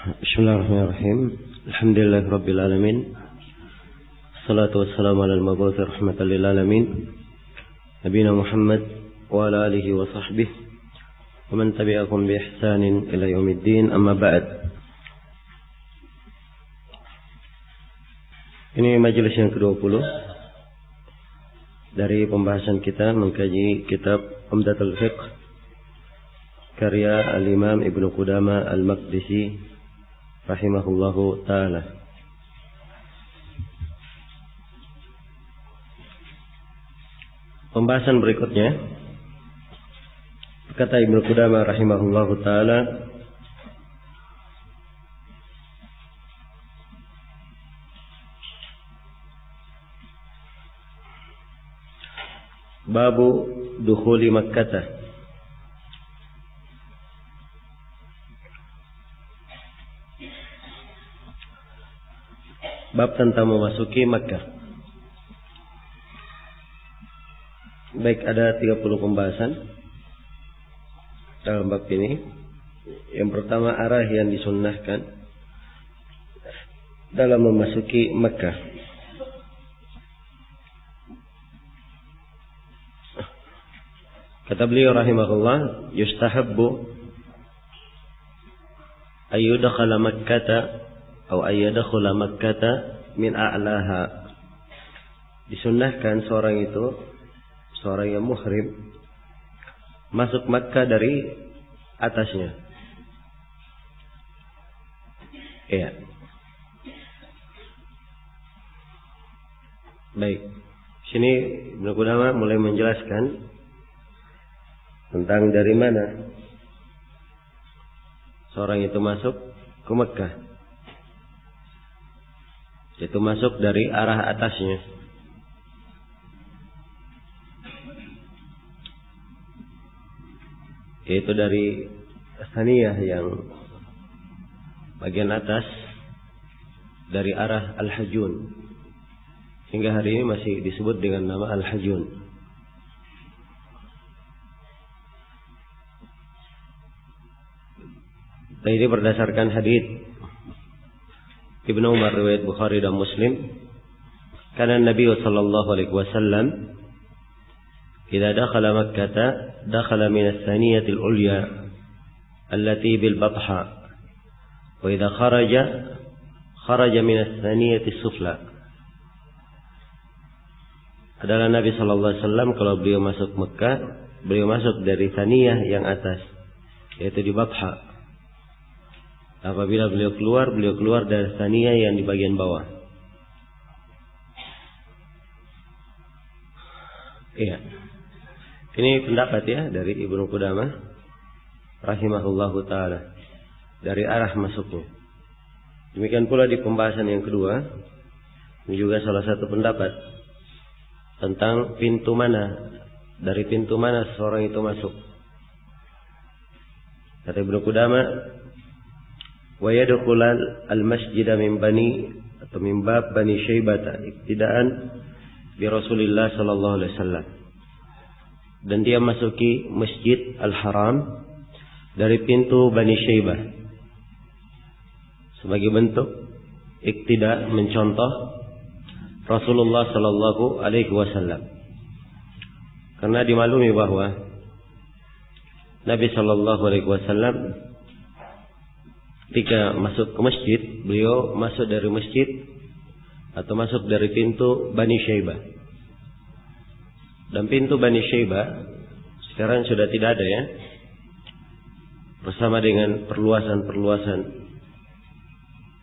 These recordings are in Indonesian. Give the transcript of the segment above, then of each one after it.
Bismillahirrahmanirrahim. Alhamdulillahirabbil alamin. Salatu wassalamu alal mab'uts rahmatan lil alamin. Nabiyina Muhammad wa ala alihi wa sahbihi wa man tabi'ahum bi ihsanin ila yaumiddin. Amma ba'd. Ini majelis yang ke-20 dari pembahasan kita mengkaji kitab Umdatul Fiqh karya Al-Imam Ibnu Qudamah Al-Maqdisi rahimahullahu ta'ala. Pembahasan berikutnya, kata Ibnu Qudamah rahimahullahu ta'ala, babu dukhuli Makkah. Bab tentang memasuki Makkah. Baik, ada 30 pembahasan dalam bab ini. Yang pertama, arah yang disunnahkan dalam memasuki Makkah. Kata beliau rahimahullah, yustahabbu ayyudkhala Makkah atau ayyadkhula Makkah min a'laha. Disunnahkan seorang yang muhrim masuk Makkah dari atasnya. Iya. Baik. Sini Ibnu Qudamah mulai menjelaskan tentang dari mana seorang itu masuk ke Makkah. Itu masuk dari arah atasnya. Yaitu dari Tsaniyah yang bagian atas dari arah Al-Hajun. Hingga hari ini masih disebut dengan nama Al-Hajun. Dan ini berdasarkan hadits Ibnu Umar riwayat Bukhari dan Muslim, karena Nabi sallallahu alaihi wasallam idza dakhala Makkah dakhala min as-saniyati al-ulya allati bil batha wa idza kharaja min as-saniyati as-sufla. Adalah Nabi sallallahu alaihi wasallam kalau beliau masuk Makkah, beliau masuk dari saniyah yang atas, yaitu di batha. Apabila beliau keluar dari saniyah yang di bagian bawah. Iya. Ini pendapat ya dari Ibnu Qudamah rahimahullahu ta'ala dari arah masuknya. Demikian pula di pembahasan yang kedua, ini juga salah satu pendapat tentang pintu mana, dari pintu mana seorang itu masuk. Kata Ibnu Qudamah, wa yadkhulul al-masjid min bab Bani Syaibah ibtidaan bi Rasulillah sallallahu alaihi wasallam. Dan dia masuki Masjid Al-Haram dari pintu Bani Syaibah sebagai bentuk iktida, mencontoh Rasulullah sallallahu alaihi wasallam. Karena dimaklumi bahwa Nabi sallallahu alaihi wasallam ketika masuk ke masjid, beliau masuk dari masjid atau masuk dari pintu Bani Syaibah. Dan pintu Bani Syaibah sekarang sudah tidak ada ya. Bersama dengan perluasan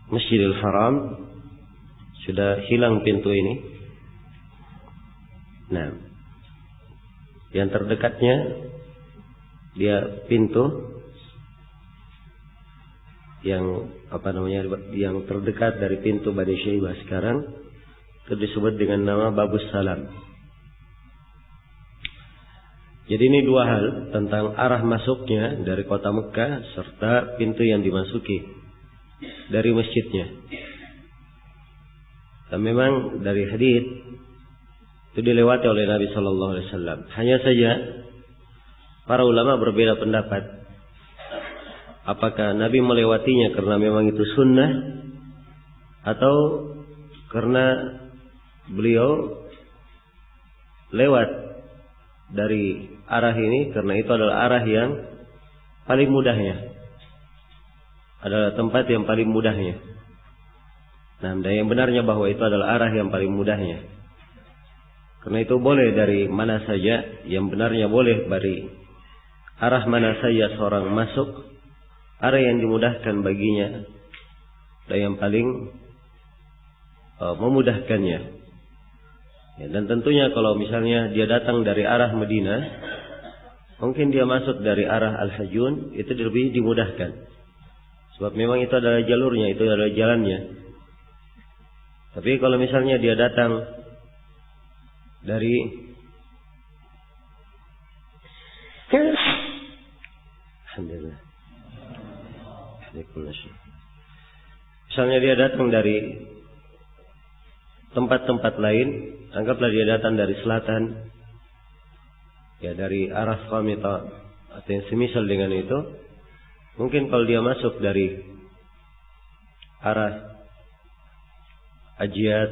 Masjidil Haram sudah hilang pintu ini. Nah, yang terdekatnya dia pintu yang terdekat dari pintu Bani Syaibah sekarang itu disebut dengan nama Babus Salam. Jadi ini dua hal tentang arah masuknya dari kota Mekah serta pintu yang dimasuki dari masjidnya. Dan memang dari hadits itu dilewati oleh Nabi sallallahu alaihi wasallam. Hanya saja para ulama berbeda pendapat apakah Nabi melewatinya karena memang itu sunnah atau karena beliau lewat dari arah ini karena itu adalah arah yang paling mudahnya, adalah tempat yang paling mudahnya. Nah, dan yang benarnya bahwa itu adalah arah yang paling mudahnya. Karena itu boleh dari mana saja, yang benarnya boleh dari arah mana saja seorang masuk, arah yang dimudahkan baginya dan yang paling memudahkannya. Ya, dan tentunya kalau misalnya dia datang dari arah Madinah, mungkin dia masuk dari arah Al-Hajjun, itu lebih dimudahkan. Sebab memang itu adalah jalurnya, itu adalah jalannya. Tapi kalau misalnya dia datang dari Alhamdulillah. Misalnya dia datang dari tempat-tempat lain, anggaplah dia datang dari selatan, ya dari arah Qamita atau yang semisal dengan itu, mungkin kalau dia masuk dari arah Ajiyat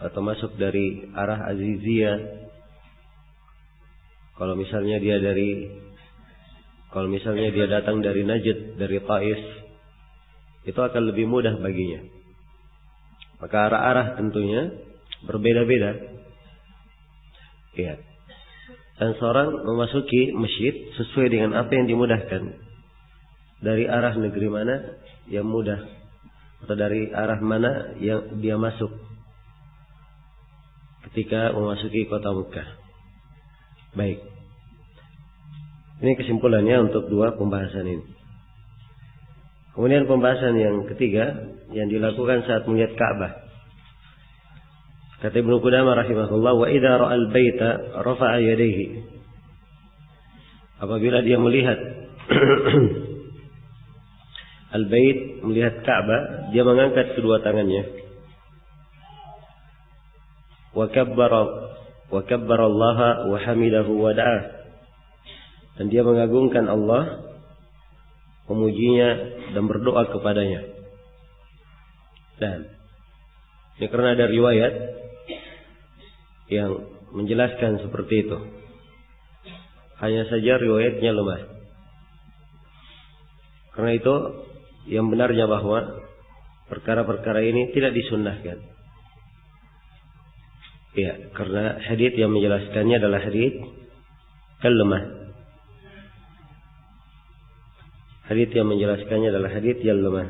atau masuk dari arah Aziziyah, kalau misalnya dia datang dari Najd, dari Taif, itu akan lebih mudah baginya. Maka arah-arah tentunya berbeda-beda. Ya. Dan seorang memasuki masjid sesuai dengan apa yang dimudahkan. Dari arah negeri mana yang mudah, atau dari arah mana yang dia masuk ketika memasuki kota Mekah. Baik. Ini kesimpulannya untuk dua pembahasan ini. Kemudian pembahasan yang ketiga yang dilakukan saat melihat Ka'bah. Kata Ibnu Qudamah rahimahullah, wa idza ra'al baita rafa'a yadayhi. Apabila dia melihat al-bait, melihat Ka'bah, dia mengangkat kedua tangannya. Wa kabbara Allah wa hamidahu wa da'ah. Dan dia mengagungkan Allah, memujinya dan berdoa kepadanya. Dan ini karena ada riwayat yang menjelaskan seperti itu. Hanya saja riwayatnya lemah. Karena itu yang benarnya bahwa perkara-perkara ini tidak disunnahkan. Ya, karena hadits yang menjelaskannya adalah hadits yang lemah. Hadits yang menjelaskannya adalah hadits yang lemah.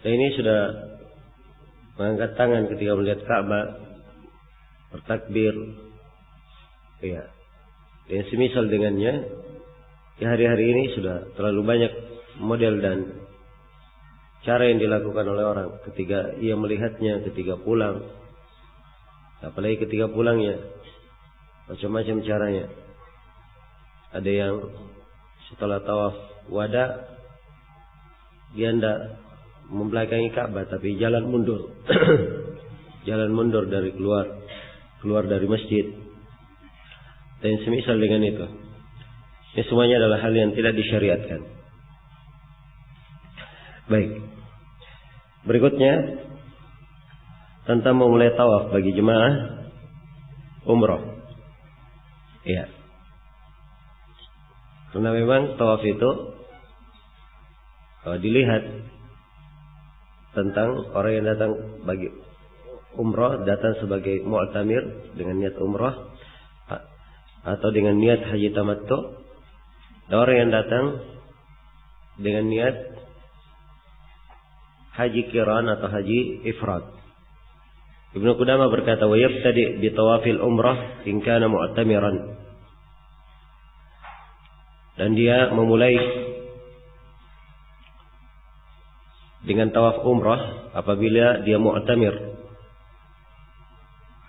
Dan ini sudah mengangkat tangan ketika melihat Ka'bah, bertakbir, ya, dan semisal dengannya. Di hari-hari ini sudah terlalu banyak model dan cara yang dilakukan oleh orang ketika ia melihatnya, ketika pulang, apalagi ketika pulangnya, macam-macam caranya. Ada yang setelah tawaf wada, dia hendak membelakangi Ka'bah tapi jalan mundur, jalan mundur dari keluar dari masjid, dan semisal dengan itu. Ini semuanya adalah hal yang tidak disyariatkan. Baik. Berikutnya tentang memulai tawaf bagi jemaah umrah. Iya. Karena memang tawaf itu dilihat tentang orang yang datang bagi umrah, datang sebagai mu'tamir dengan niat umrah atau dengan niat haji tamattu. Dan orang yang datang dengan niat haji qiran atau haji ifrad. Ibnu Qudamah berkata, wa yabtadi bi tawafil umrah in kana mu'tamiran. Dan dia memulai dengan tawaf umrah apabila dia mu'tamir.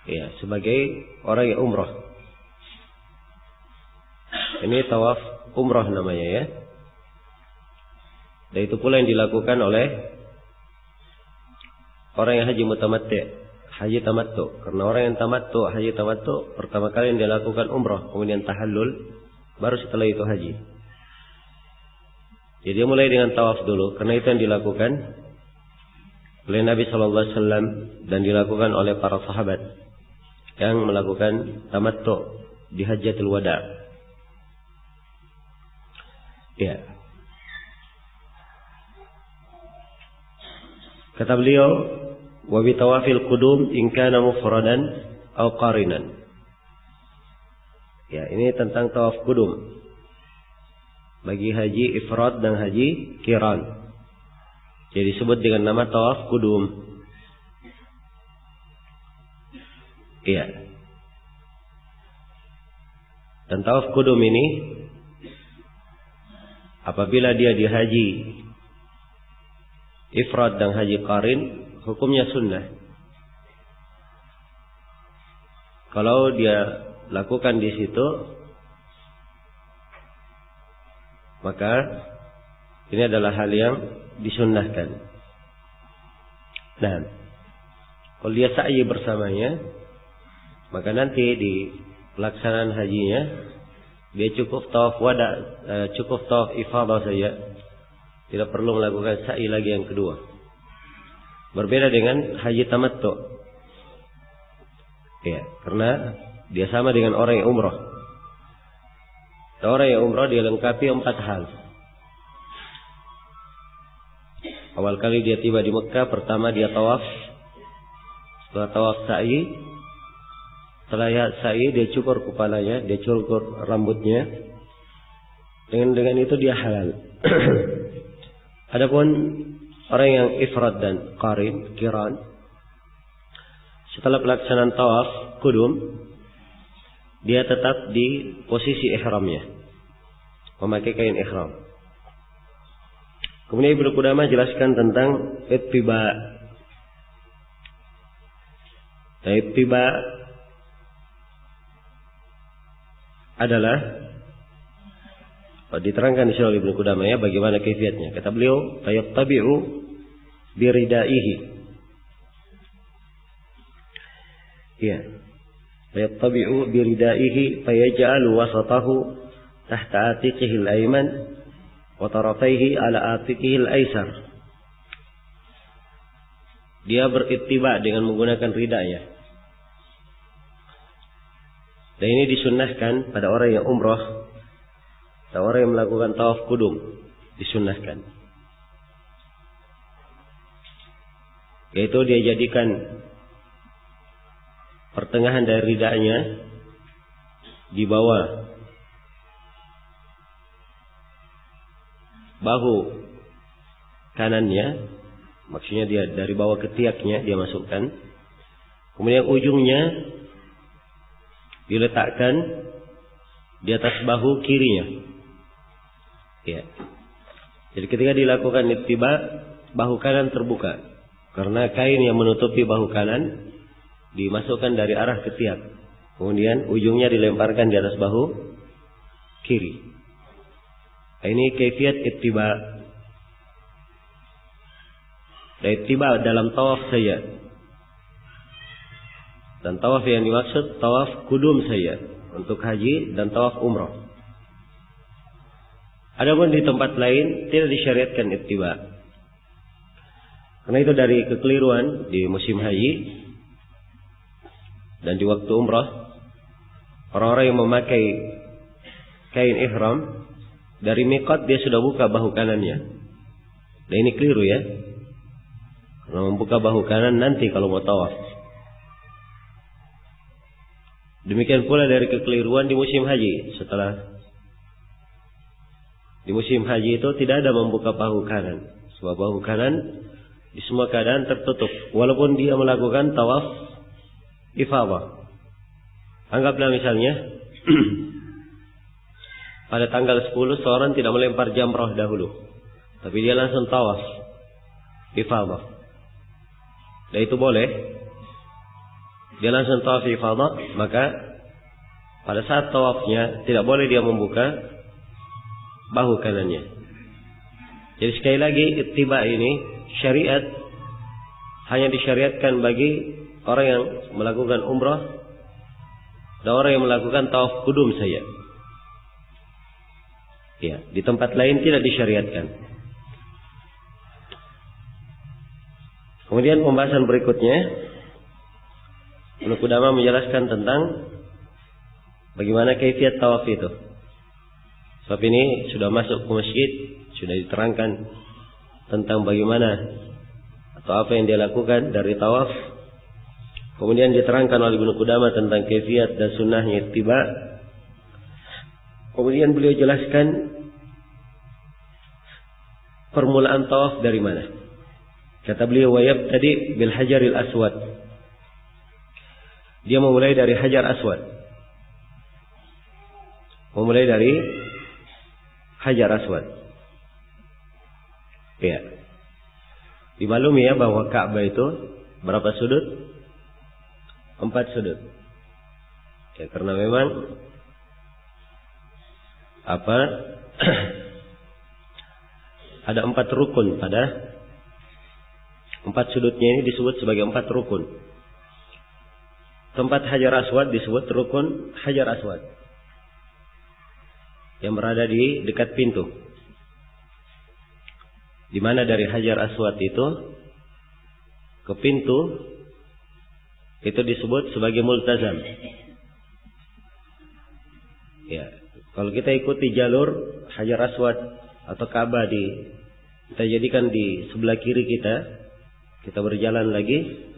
Ya, sebagai orang yang umrah. Ini tawaf umrah namanya, ya. Dan itu pula yang dilakukan oleh orang yang haji mutamatti', haji tamattu. Karena orang yang tamattu, haji tamattu, pertama kali yang dilakukan umrah, kemudian tahallul, baru setelah itu haji. Jadi dia mulai dengan tawaf dulu, karena itu yang dilakukan oleh Nabi sallallahu alaihi wasallam dan dilakukan oleh para sahabat yang melakukan tamattu di Hajjatul Wada. Ya. Kata beliau, wa bi tawafil qudum in kana mufradan aw qarinan. Ya, ini tentang tawaf qudum bagi haji ifrad dan haji qiran. Jadi disebut dengan nama tawaf qudum. Iya. Dan tawaf qudum ini apabila dia di haji ifrad dan haji qarin, hukumnya sunnah. Kalau dia lakukan di situ, maka ini adalah hal yang disunnahkan. Nah, kalau dia sa'i bersamanya, maka nanti di pelaksanaan hajinya dia cukup tawaf wada, cukup tawaf ifadah saja. Tidak perlu melakukan sa'i lagi yang kedua. Berbeda dengan haji tamattu. Ya, karena dia sama dengan orang yang umrah. Orang yang umrah dia lengkapi 4 hal. Awal kali dia tiba di Mekah, pertama dia tawaf. Setelah tawaf sa'i, setelah sa'i dia cukur kepalanya, dia cukur rambutnya. Dengan itu dia halal. Adapun orang yang ifrad dan qarin, qiran, setelah pelaksanaan tawaf qudum, dia tetap di posisi ihramnya, memakai kain ihram. Kemudian Ibnu Qudamah jelaskan tentang ittiba. Ittiba adalah diterangkan di sini oleh Ibnu Qudamah ya, bagaimana kaifiatnya. Kata beliau, fayattabi'u biridaihi. Ya. Fayattabi'u biridaihi fayaj'alu wasatahu tahta atiqihi al-ayman wa tarafaihi ala atiqihi al-aysar. Dia berittiba dengan menggunakan ridanya. Dan ini disunnahkan pada orang yang umrah. Orang yang melakukan tawaf qudum disunnahkan, yaitu dia jadikan pertengahan dari ridanya di bawah bahu kanannya, maksudnya dia dari bawah ketiaknya dia masukkan, kemudian ujungnya diletakkan di atas bahu kirinya. Ya. Jadi ketika dilakukan ittiba, bahu kanan terbuka karena kain yang menutupi bahu kanan dimasukkan dari arah ketiak. Kemudian ujungnya dilemparkan di atas bahu kiri. Nah, ini kaifiat ittiba. Dan ittiba dalam tawaf saja. Dan tawaf yang dimaksud tawaf qudum saja untuk haji dan tawaf umrah. Adapun di tempat lain tidak disyariatkan ittiba. Karena itu dari kekeliruan di musim haji dan di waktu umrah, orang-orang yang memakai kain ihram dari miqat dia sudah buka bahu kanannya. Dan ini keliru ya. Karena membuka bahu kanan nanti kalau mau tawaf. Demikian pula dari kekeliruan di musim haji. Setelah di musim haji itu tidak ada membuka bahu kanan. Sebab bahu kanan di semua keadaan tertutup. Walaupun dia melakukan tawaf ifadah. Anggaplah misalnya pada tanggal 10 seorang tidak melempar jamrah dahulu, tapi dia langsung tawaf ifadah. Dan itu boleh. Dia langsung tawaf ifadah, maka pada saat tawafnya tidak boleh dia membuka bahu kanannya. Jadi sekali lagi ittiba ini syariat hanya disyariatkan bagi orang yang melakukan umrah dan orang yang melakukan tawaf qudum saja. Ya, di tempat lain tidak disyariatkan. Kemudian pembahasan berikutnya, Ibnu Qudamah menjelaskan tentang bagaimana kaifiyat tawaf itu. Sebab ini sudah masuk ke masjid, sudah diterangkan tentang bagaimana atau apa yang dia lakukan dari tawaf. Kemudian diterangkan oleh Ibnu Qudamah tentang kaifiyat dan sunnahnya ittiba. Kemudian beliau jelaskan permulaan tawaf dari mana. Kata beliau, wa yabtadi bil hajaril aswad. Dia memulai dari hajar aswad. Memulai dari hajar aswad. Ya. Dimaklumi ya bahwa Ka'bah itu berapa sudut? 4 sudut. Ya, karena memang ada 4 rukun pada 4 sudutnya ini disebut sebagai 4 rukun. Tempat hajar aswad disebut rukun hajar aswad yang berada di dekat pintu. Di mana dari hajar aswad itu ke pintu itu disebut sebagai multazam. Ya, kalau kita ikuti jalur hajar aswad atau Ka'bah kita jadikan di sebelah kiri kita berjalan lagi,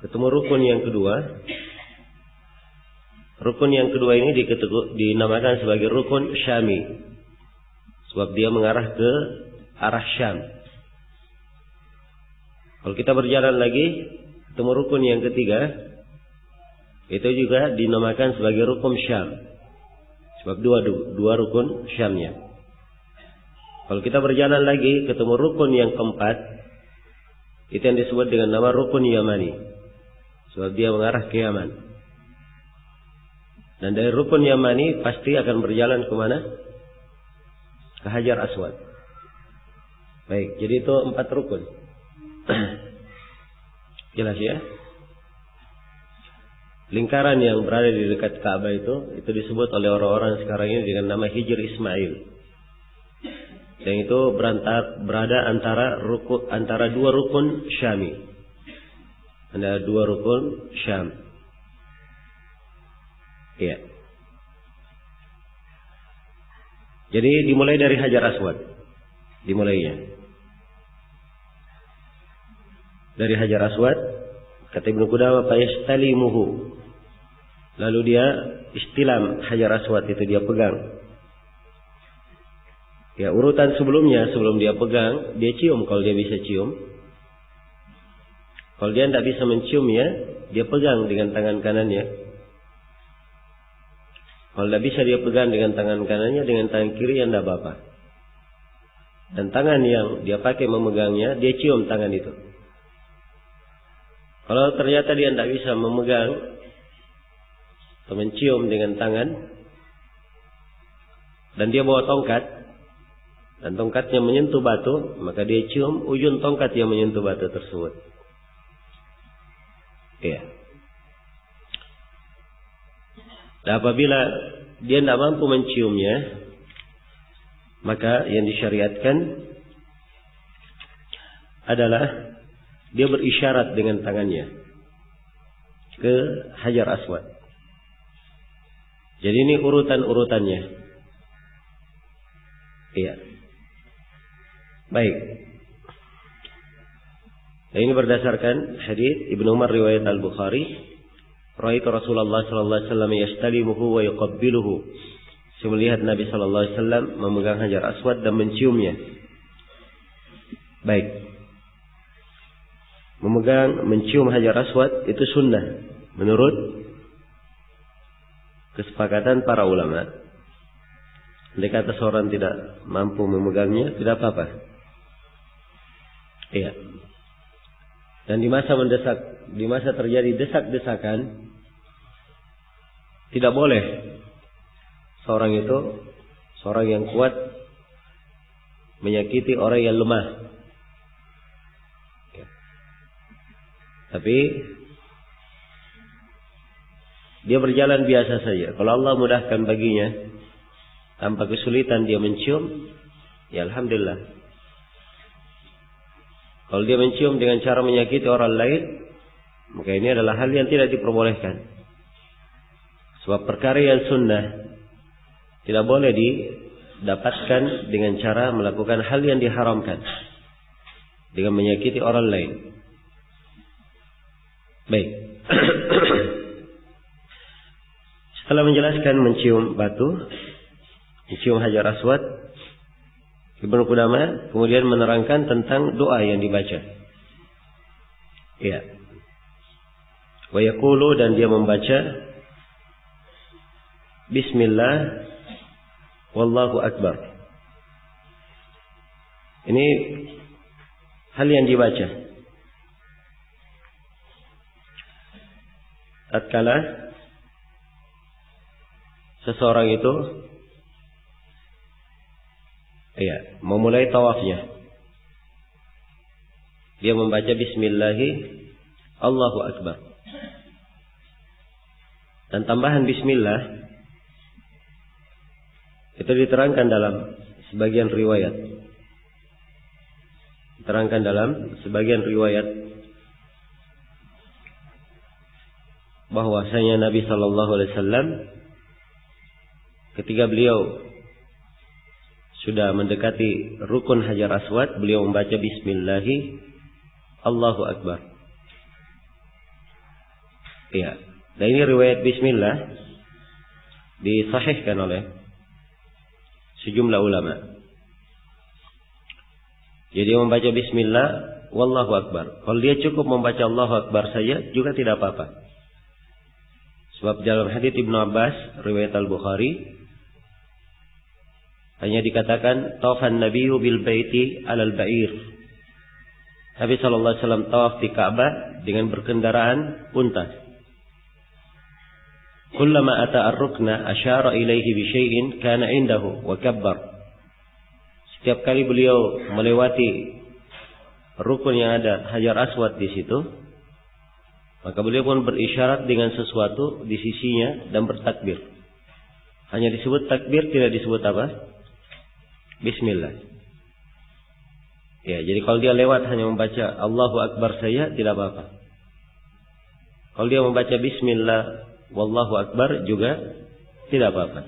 ketemu rukun yang kedua. Rukun yang kedua ini dinamakan sebagai rukun Syami, sebab dia mengarah ke arah Syam. Kalau kita berjalan lagi, ketemu rukun yang ketiga, itu juga dinamakan sebagai rukun Syam, sebab dua rukun Syamnya. Kalau kita berjalan lagi, ketemu rukun yang keempat, itu yang disebut dengan nama rukun Yamani, sebab dia mengarah ke Yaman. Dan dari rukun Yamani pasti akan berjalan kemana? Ke Hajar Aswad. Baik, jadi itu 4 rukun. Jelas ya? Lingkaran yang berada di dekat Ka'bah itu disebut oleh orang-orang sekarang ini dengan nama Hijr Ismail. Dan itu berada antara 2 rukun Syami. Ada 2 rukun Syam. Iya. Jadi dimulai dari Hajar Aswad. Dimulainya dari Hajar Aswad, kata Ibnu Qudamah, fayastalimuhu. Lalu dia istilam Hajar Aswad itu, dia pegang. Ya, urutan sebelumnya, sebelum dia pegang, dia cium kalau dia bisa cium. Kalau dia tidak bisa menciumnya, dia pegang dengan tangan kanannya. Kalau tidak bisa dia pegang dengan tangan kanannya, dengan tangan kiri yang tidak apa-apa. Dan tangan yang dia pakai memegangnya, dia cium tangan itu. Kalau ternyata dia tidak bisa memegang atau mencium dengan tangan, dan dia bawa tongkat, dan tongkatnya menyentuh batu, maka dia cium ujung tongkat yang menyentuh batu tersebut. Iya. Dan apabila dia tidak mampu menciumnya, maka yang disyariatkan adalah dia berisyarat dengan tangannya ke Hajar Aswad. Jadi ini urutan-urutannya. Iya. Baik. Nah, ini berdasarkan hadis Ibnu Umar riwayat Al-Bukhari. Ra'aitu Rasulullah sallallahu alaihi wasallam yastalimuhu wa yuqabbiluhu. Saya melihat Nabi sallallahu alaihi wasallam memegang Hajar Aswad dan menciumnya. Baik. Mencium Hajar Aswad itu sunnah menurut kesepakatan para ulama. Andai kata seorang tidak mampu memegangnya, tidak apa-apa. Iya. Dan di masa terjadi desak-desakan, tidak boleh seorang yang kuat menyakiti orang yang lemah. Ya. Tapi dia berjalan biasa saja. Kalau Allah mudahkan baginya tanpa kesulitan dia mencium, ya alhamdulillah. Kalau dia mencium dengan cara menyakiti orang lain, maka ini adalah hal yang tidak diperbolehkan. Sebab perkara yang sunnah tidak boleh didapatkan dengan cara melakukan hal yang diharamkan, dengan menyakiti orang lain. Baik. Setelah menjelaskan mencium batu, mencium Hajar Aswad, Ibnu Qudamah kemudian menerangkan tentang doa yang dibaca. Ya. Wa yaqulu, dan dia membaca Bismillah wallahu akbar. Ini hal yang dibaca tatkala seseorang itu memulai tawafnya. Dia membaca Bismillahi Allahu Akbar. Dan tambahan Bismillah itu diterangkan dalam sebagian riwayat. Diterangkan dalam sebagian riwayat bahwasanya Nabi sallallahu alaihi wasallam ketika beliau sudah mendekati rukun Hajar Aswad, beliau membaca Bismillahi Allahu Akbar. Ya, dan ini riwayat Bismillah disahihkan oleh sejumlah ulama. Jadi membaca Bismillah wallahu Akbar. Kalau dia cukup membaca Allahu Akbar saja juga tidak apa-apa. Sebab dalam hadits Ibnu Abbas riwayat Al-Bukhari hanya dikatakan tawafan Nabiyyu bil baiti alal ba'ir. Nabi sallallahu alaihi wasallam tawaf di Ka'bah dengan berkendaraan unta. Kullama ata ar-rukna asyara ilaihi bi syai'in kana indahu wa kabbar. Setiap kali beliau melewati rukun yang ada Hajar Aswad di situ, maka beliau pun berisyarat dengan sesuatu di sisinya dan bertakbir. Hanya disebut takbir, tidak disebut apa? Bismillah. Ya, jadi kalau dia lewat hanya membaca Allahu Akbar saja tidak apa-apa. Kalau dia membaca Bismillah wallahu Akbar juga tidak apa-apa.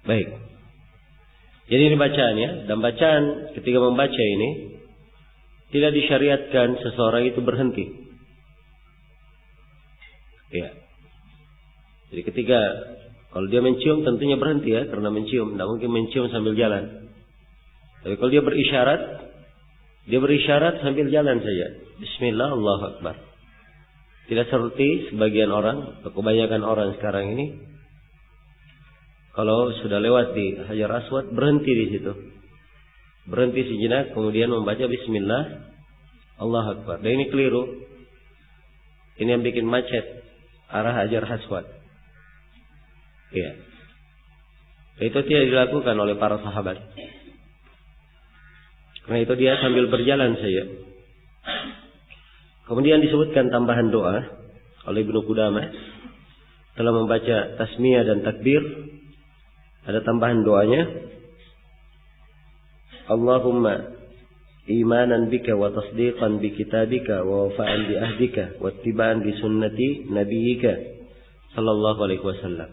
Baik. Jadi ini bacaannya, dan bacaan ketika membaca ini tidak disyariatkan seseorang itu berhenti. Ya. Jadi ketika kalau dia mencium tentunya berhenti ya, karena mencium, tidak mungkin mencium sambil jalan. Tapi kalau dia berisyarat sambil jalan saja. Bismillah Allahu Akbar. Tidak seperti sebagian orang, atau kebanyakan orang sekarang ini, kalau sudah lewat di Hajar Aswad berhenti di situ. Berhenti sejenak kemudian membaca Bismillah Allahu Akbar. Dan ini keliru. Ini yang bikin macet arah Hajar Aswad. Iya. Itu tidak dilakukan oleh para sahabat. Karena itu dia sambil berjalan saja. Kemudian disebutkan tambahan doa oleh Ibnu Qudamah telah membaca tasmiyah dan takbir. Ada tambahan doanya. Allahumma imanan bika wa tasdiqan bi kitabika wa wafa'an bi ahdika wa ittiba'an bi sunnati nabiyyika sallallahu alaihi wasallam.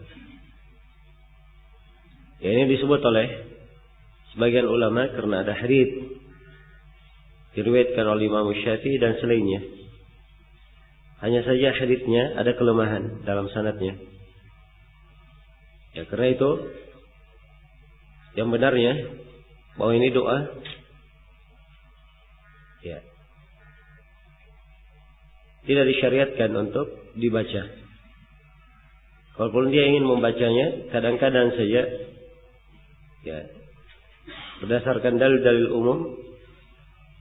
Ya, ini disebut oleh sebagian ulama karena ada hadits diriwayatkan oleh Imam Syafi'i dan selainnya. Hanya saja haditsnya ada kelemahan dalam sanadnya. Ya, karena itu yang benarnya bahwa ini doa ya tidak disyariatkan untuk dibaca. Kalaupun dia ingin membacanya, kadang-kadang saja ya berdasarkan dalil-dalil umum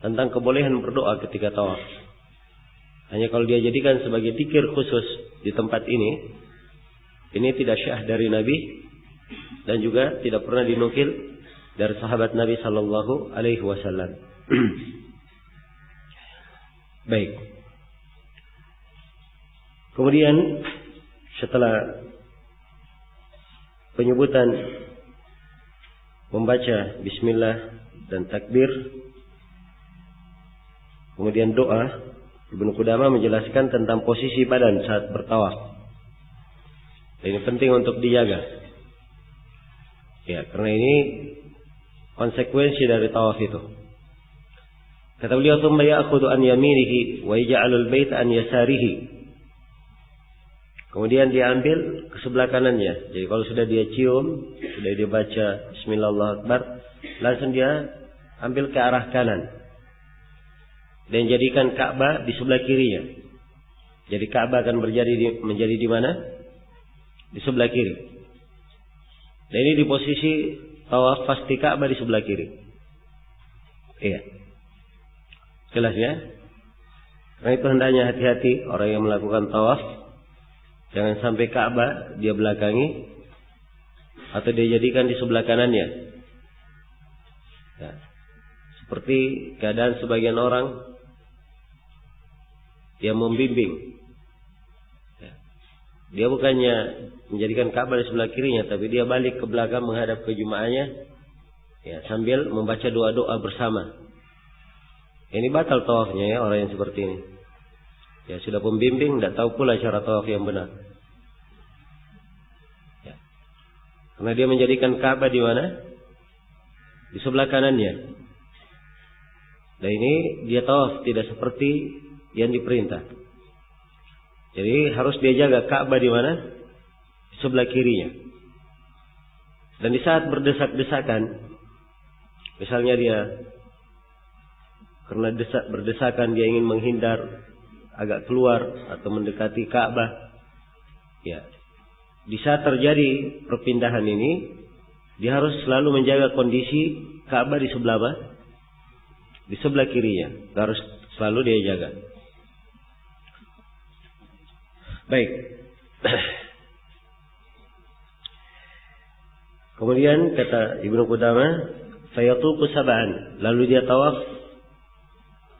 tentang kebolehan berdoa ketika tawaf. Hanya kalau dia jadikan sebagai zikir khusus di tempat ini tidak syah dari Nabi dan juga tidak pernah dinukil dari sahabat Nabi sallallahu alaihi wasallam. Baik. Kemudian setelah penyebutan membaca bismillah dan takbir, kemudian doa, Ibnu Qudamah menjelaskan tentang posisi badan saat bertawaf. Ini penting untuk dijaga. Ya, karena ini konsekuensi dari tawaf itu. Kata beliau, "Tsumma ya'khudhu an yaminihi wa yaj'alul bait an yasarihi." Kemudian dia ambil ke sebelah kanannya. Jadi kalau sudah dia cium, sudah dia baca bismillah Allahu akbar, langsung dia ambil ke arah kanan. Dan jadikan Ka'bah di sebelah kirinya. Jadi Ka'bah akan menjadi di mana? Di sebelah kiri. Dan ini di posisi tawaf pasti Ka'bah di sebelah kiri. Iya. Jelas ya? Karena itu hendaknya hati-hati orang yang melakukan tawaf. Jangan sampai Ka'bah dia belakangi atau dia jadikan di sebelah kanannya. Ya. Seperti keadaan sebagian orang yang membimbing. Ya. Dia bukannya menjadikan Ka'bah di sebelah kirinya, tapi dia balik ke belakang menghadap ke jemaahnya, ya, sambil membaca doa-doa bersama. Ini batal tawafnya ya orang yang seperti ini. Ya, sudah pembimbing, tidak tahu pula cara tawaf yang benar. Ya. Karena dia menjadikan Ka'bah di mana? Di sebelah kanannya. Dan ini dia tawaf tidak seperti yang diperintah. Jadi harus dia jaga Ka'bah di mana? Di sebelah kirinya. Dan di saat berdesak-desakan, misalnya dia karena berdesakan dia ingin menghindar agak keluar atau mendekati Ka'bah. Ya. Di saat terjadi perpindahan ini, dia harus selalu menjaga kondisi Ka'bah di sebelah apa? Di sebelah kirinya. Harus selalu dia jaga. Baik. Kemudian kata Ibnu Qudamah, fayatufu sab'an, lalu dia tawaf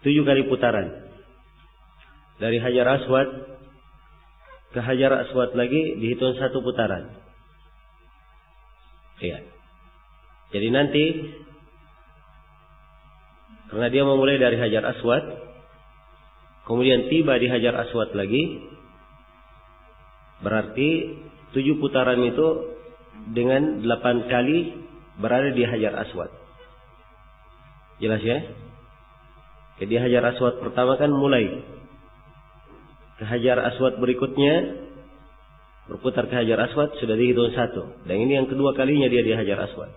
7 kali putaran. Dari Hajar Aswad ke Hajar Aswad lagi dihitung 1 putaran. Iya. Jadi nanti karena dia memulai dari Hajar Aswad, kemudian tiba di Hajar Aswad lagi, berarti 7 putaran itu dengan 8 kali berada di Hajar Aswad. Jelas ya? Jadi Hajar Aswad pertama kan mulai ke Hajar Aswad berikutnya, berputar ke Hajar Aswad sudah dihitung 1. Dan ini yang kedua kalinya dia di Hajar Aswad.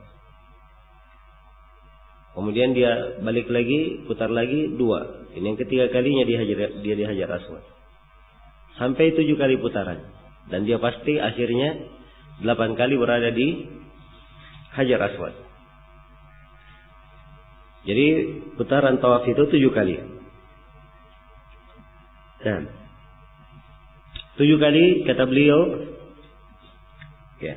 Kemudian dia balik lagi, putar lagi 2. Ini yang ketiga kalinya dia di Hajar Aswad. Sampai 7 kali putaran. Dan dia pasti akhirnya 8 kali berada di Hajar Aswad. Jadi putaran tawaf itu 7 kali. Dan 7 kali kata beliau, ya,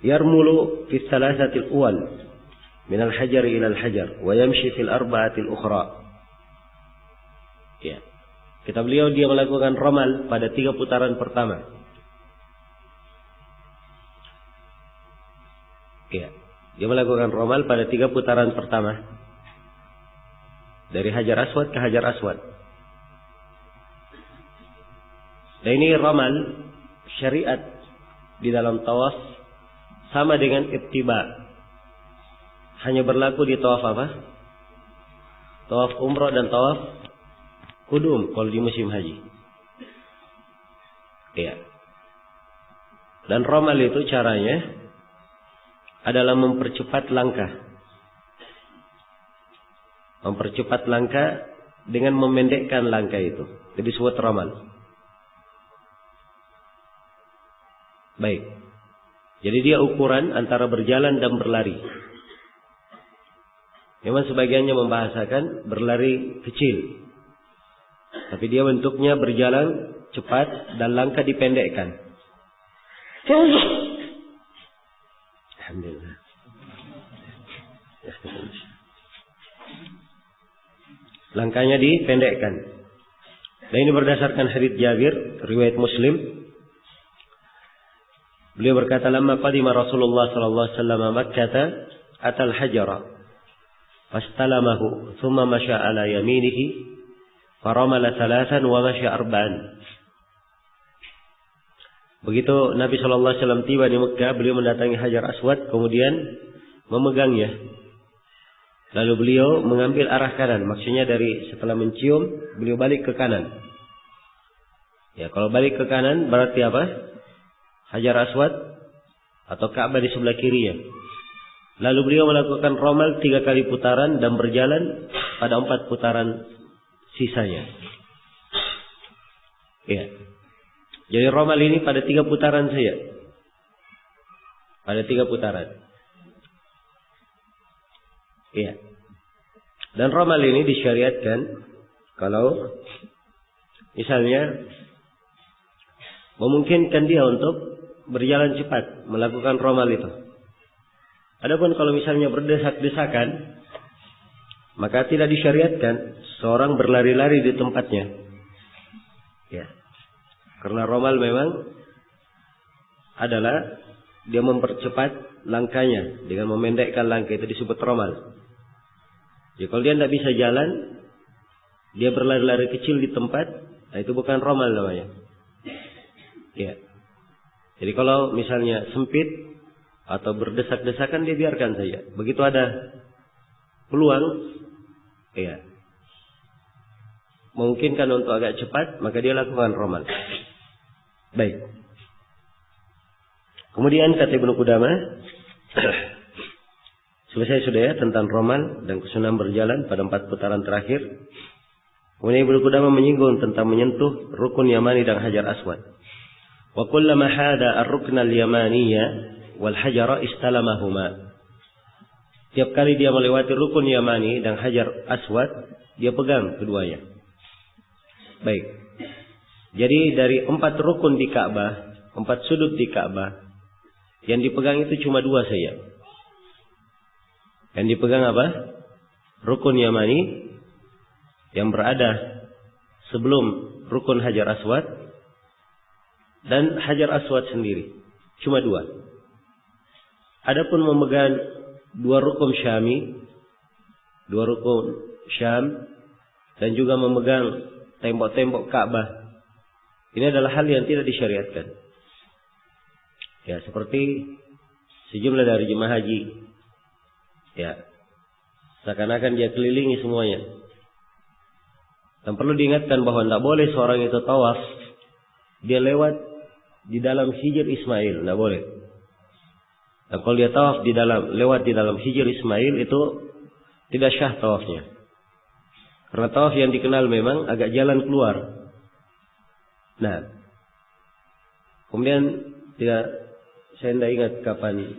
yarmulu fi thalathatil awal min al-hajar ila al-hajar wa yamshi fil arba'atil ukhra. Ya. Kata beliau dia melakukan ramal pada 3 putaran pertama. Ya. Dia melakukan ramal pada 3 putaran pertama. Dari Hajar Aswad ke Hajar Aswad. Dan ini ramal syariat di dalam tawaf sama dengan ittiba. Hanya berlaku di tawaf apa? Tawaf umrah dan tawaf kudum kalau di musim haji. Ya. Dan ramal itu caranya adalah mempercepat langkah. Mempercepat langkah dengan memendekkan langkah itu. Jadi disebut ramal. Baik. Jadi dia ukuran antara berjalan dan berlari. Memang sebagiannya membahasakan berlari kecil. Tapi dia bentuknya berjalan cepat dan langkah dipendekkan. Alhamdulillah. Langkahnya dipendekkan. Dan ini berdasarkan hadits Jabir, riwayat Muslim. Beliau berkata, "Lamma qadima Rasulullah sallallahu alaihi wasallam Makkah, atal hajara fastalamahu, thumma masya ala yaminihi, faramala thalathan wa masya arba'an." Begitu Nabi sallallahu alaihi wasallam tiba di Mekah, beliau mendatangi Hajar Aswad, kemudian memegangnya. Lalu beliau mengambil arah kanan, maksudnya dari setelah mencium, beliau balik ke kanan. Ya, kalau balik ke kanan berarti apa? Hajar Aswad atau Ka'bah di sebelah kirinya. Lalu beliau melakukan romal 3 kali putaran dan berjalan pada 4 putaran sisanya. Ya. Jadi romal ini pada 3 putaran saja. Pada 3 putaran. Ya. Dan romal ini disyariatkan kalau misalnya memungkinkan dia untuk berjalan cepat melakukan romal itu. Adapun kalau misalnya berdesak-desakan, maka tidak disyariatkan seorang berlari-lari di tempatnya. Ya. Karena romal memang adalah dia mempercepat langkahnya dengan memendekkan langkah, itu disebut romal. Jadi kalau dia tidak bisa jalan, dia berlari-lari kecil di tempat, nah itu bukan romal namanya. Ya. Jadi kalau misalnya sempit atau berdesak-desakan, dia biarkan saja. Begitu ada peluang, ya, memungkinkan untuk agak cepat, maka dia lakukan romal. Baik. Kemudian kata Ibnu Qudamah, selesai sudah ya tentang romal dan kesunahan berjalan pada 4 putaran terakhir. Kemudian Ibnu Qudamah menyinggung tentang menyentuh rukun Yamani dan Hajar Aswad. Wa kullama hada ar-rukn al-yamaniyya wal hajara istalamahuma. Tiap kali dia melewati rukun Yamani dan Hajar Aswad, dia pegang keduanya. Baik. Jadi dari 4 rukun di Ka'bah, 4 sudut di Ka'bah, yang dipegang itu cuma 2 saja. Yang dipegang apa? Rukun Yamani yang berada sebelum rukun Hajar Aswad dan Hajar Aswad sendiri. Cuma 2. Adapun memegang 2 rukun Syami, 2 rukun Syam, dan juga memegang tembok-tembok Ka'bah, ini adalah hal yang tidak disyariatkan. Ya, seperti sejumlah dari jemaah haji. Ya, seakan-akan dia kelilingi semuanya. Dan perlu diingatkan bahwa tidak boleh seorang itu tawaf, dia lewat di dalam Hijr Ismail, tidak boleh. Dan kalau dia tawaf lewat di dalam Hijr Ismail, itu tidak syah tawafnya. Karena tawaf yang dikenal memang agak jalan keluar. Nah, kemudian saya tidak ingat kapan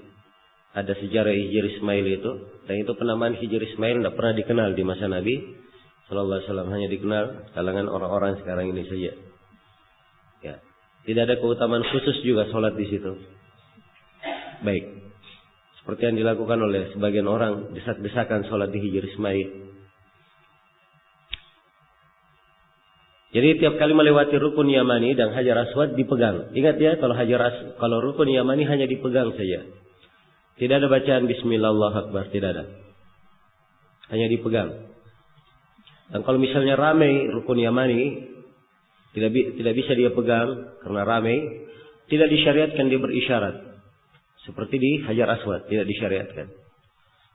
ada sejarah Hijr Ismail itu, dan itu penamaan Hijr Ismail tidak pernah dikenal di masa Nabi Sallallahu Alaihi Wasallam, hanya dikenal kalangan orang-orang sekarang ini saja. Ya, tidak ada keutamaan khusus juga sholat di situ. Baik, seperti yang dilakukan oleh sebagian orang, desak-desakan sholat di Hijr Ismail. Jadi tiap kali melewati rukun Yamani dan Hajar Aswad dipegang. Ingat ya, kalau rukun Yamani hanya dipegang saja. Tidak ada bacaan Bismillah Allahu Akbar, tidak ada. Hanya dipegang. Dan kalau misalnya ramai rukun Yamani, tidak bisa dia pegang karena ramai, tidak disyariatkan dia berisyarat. Seperti di Hajar Aswad, tidak disyariatkan.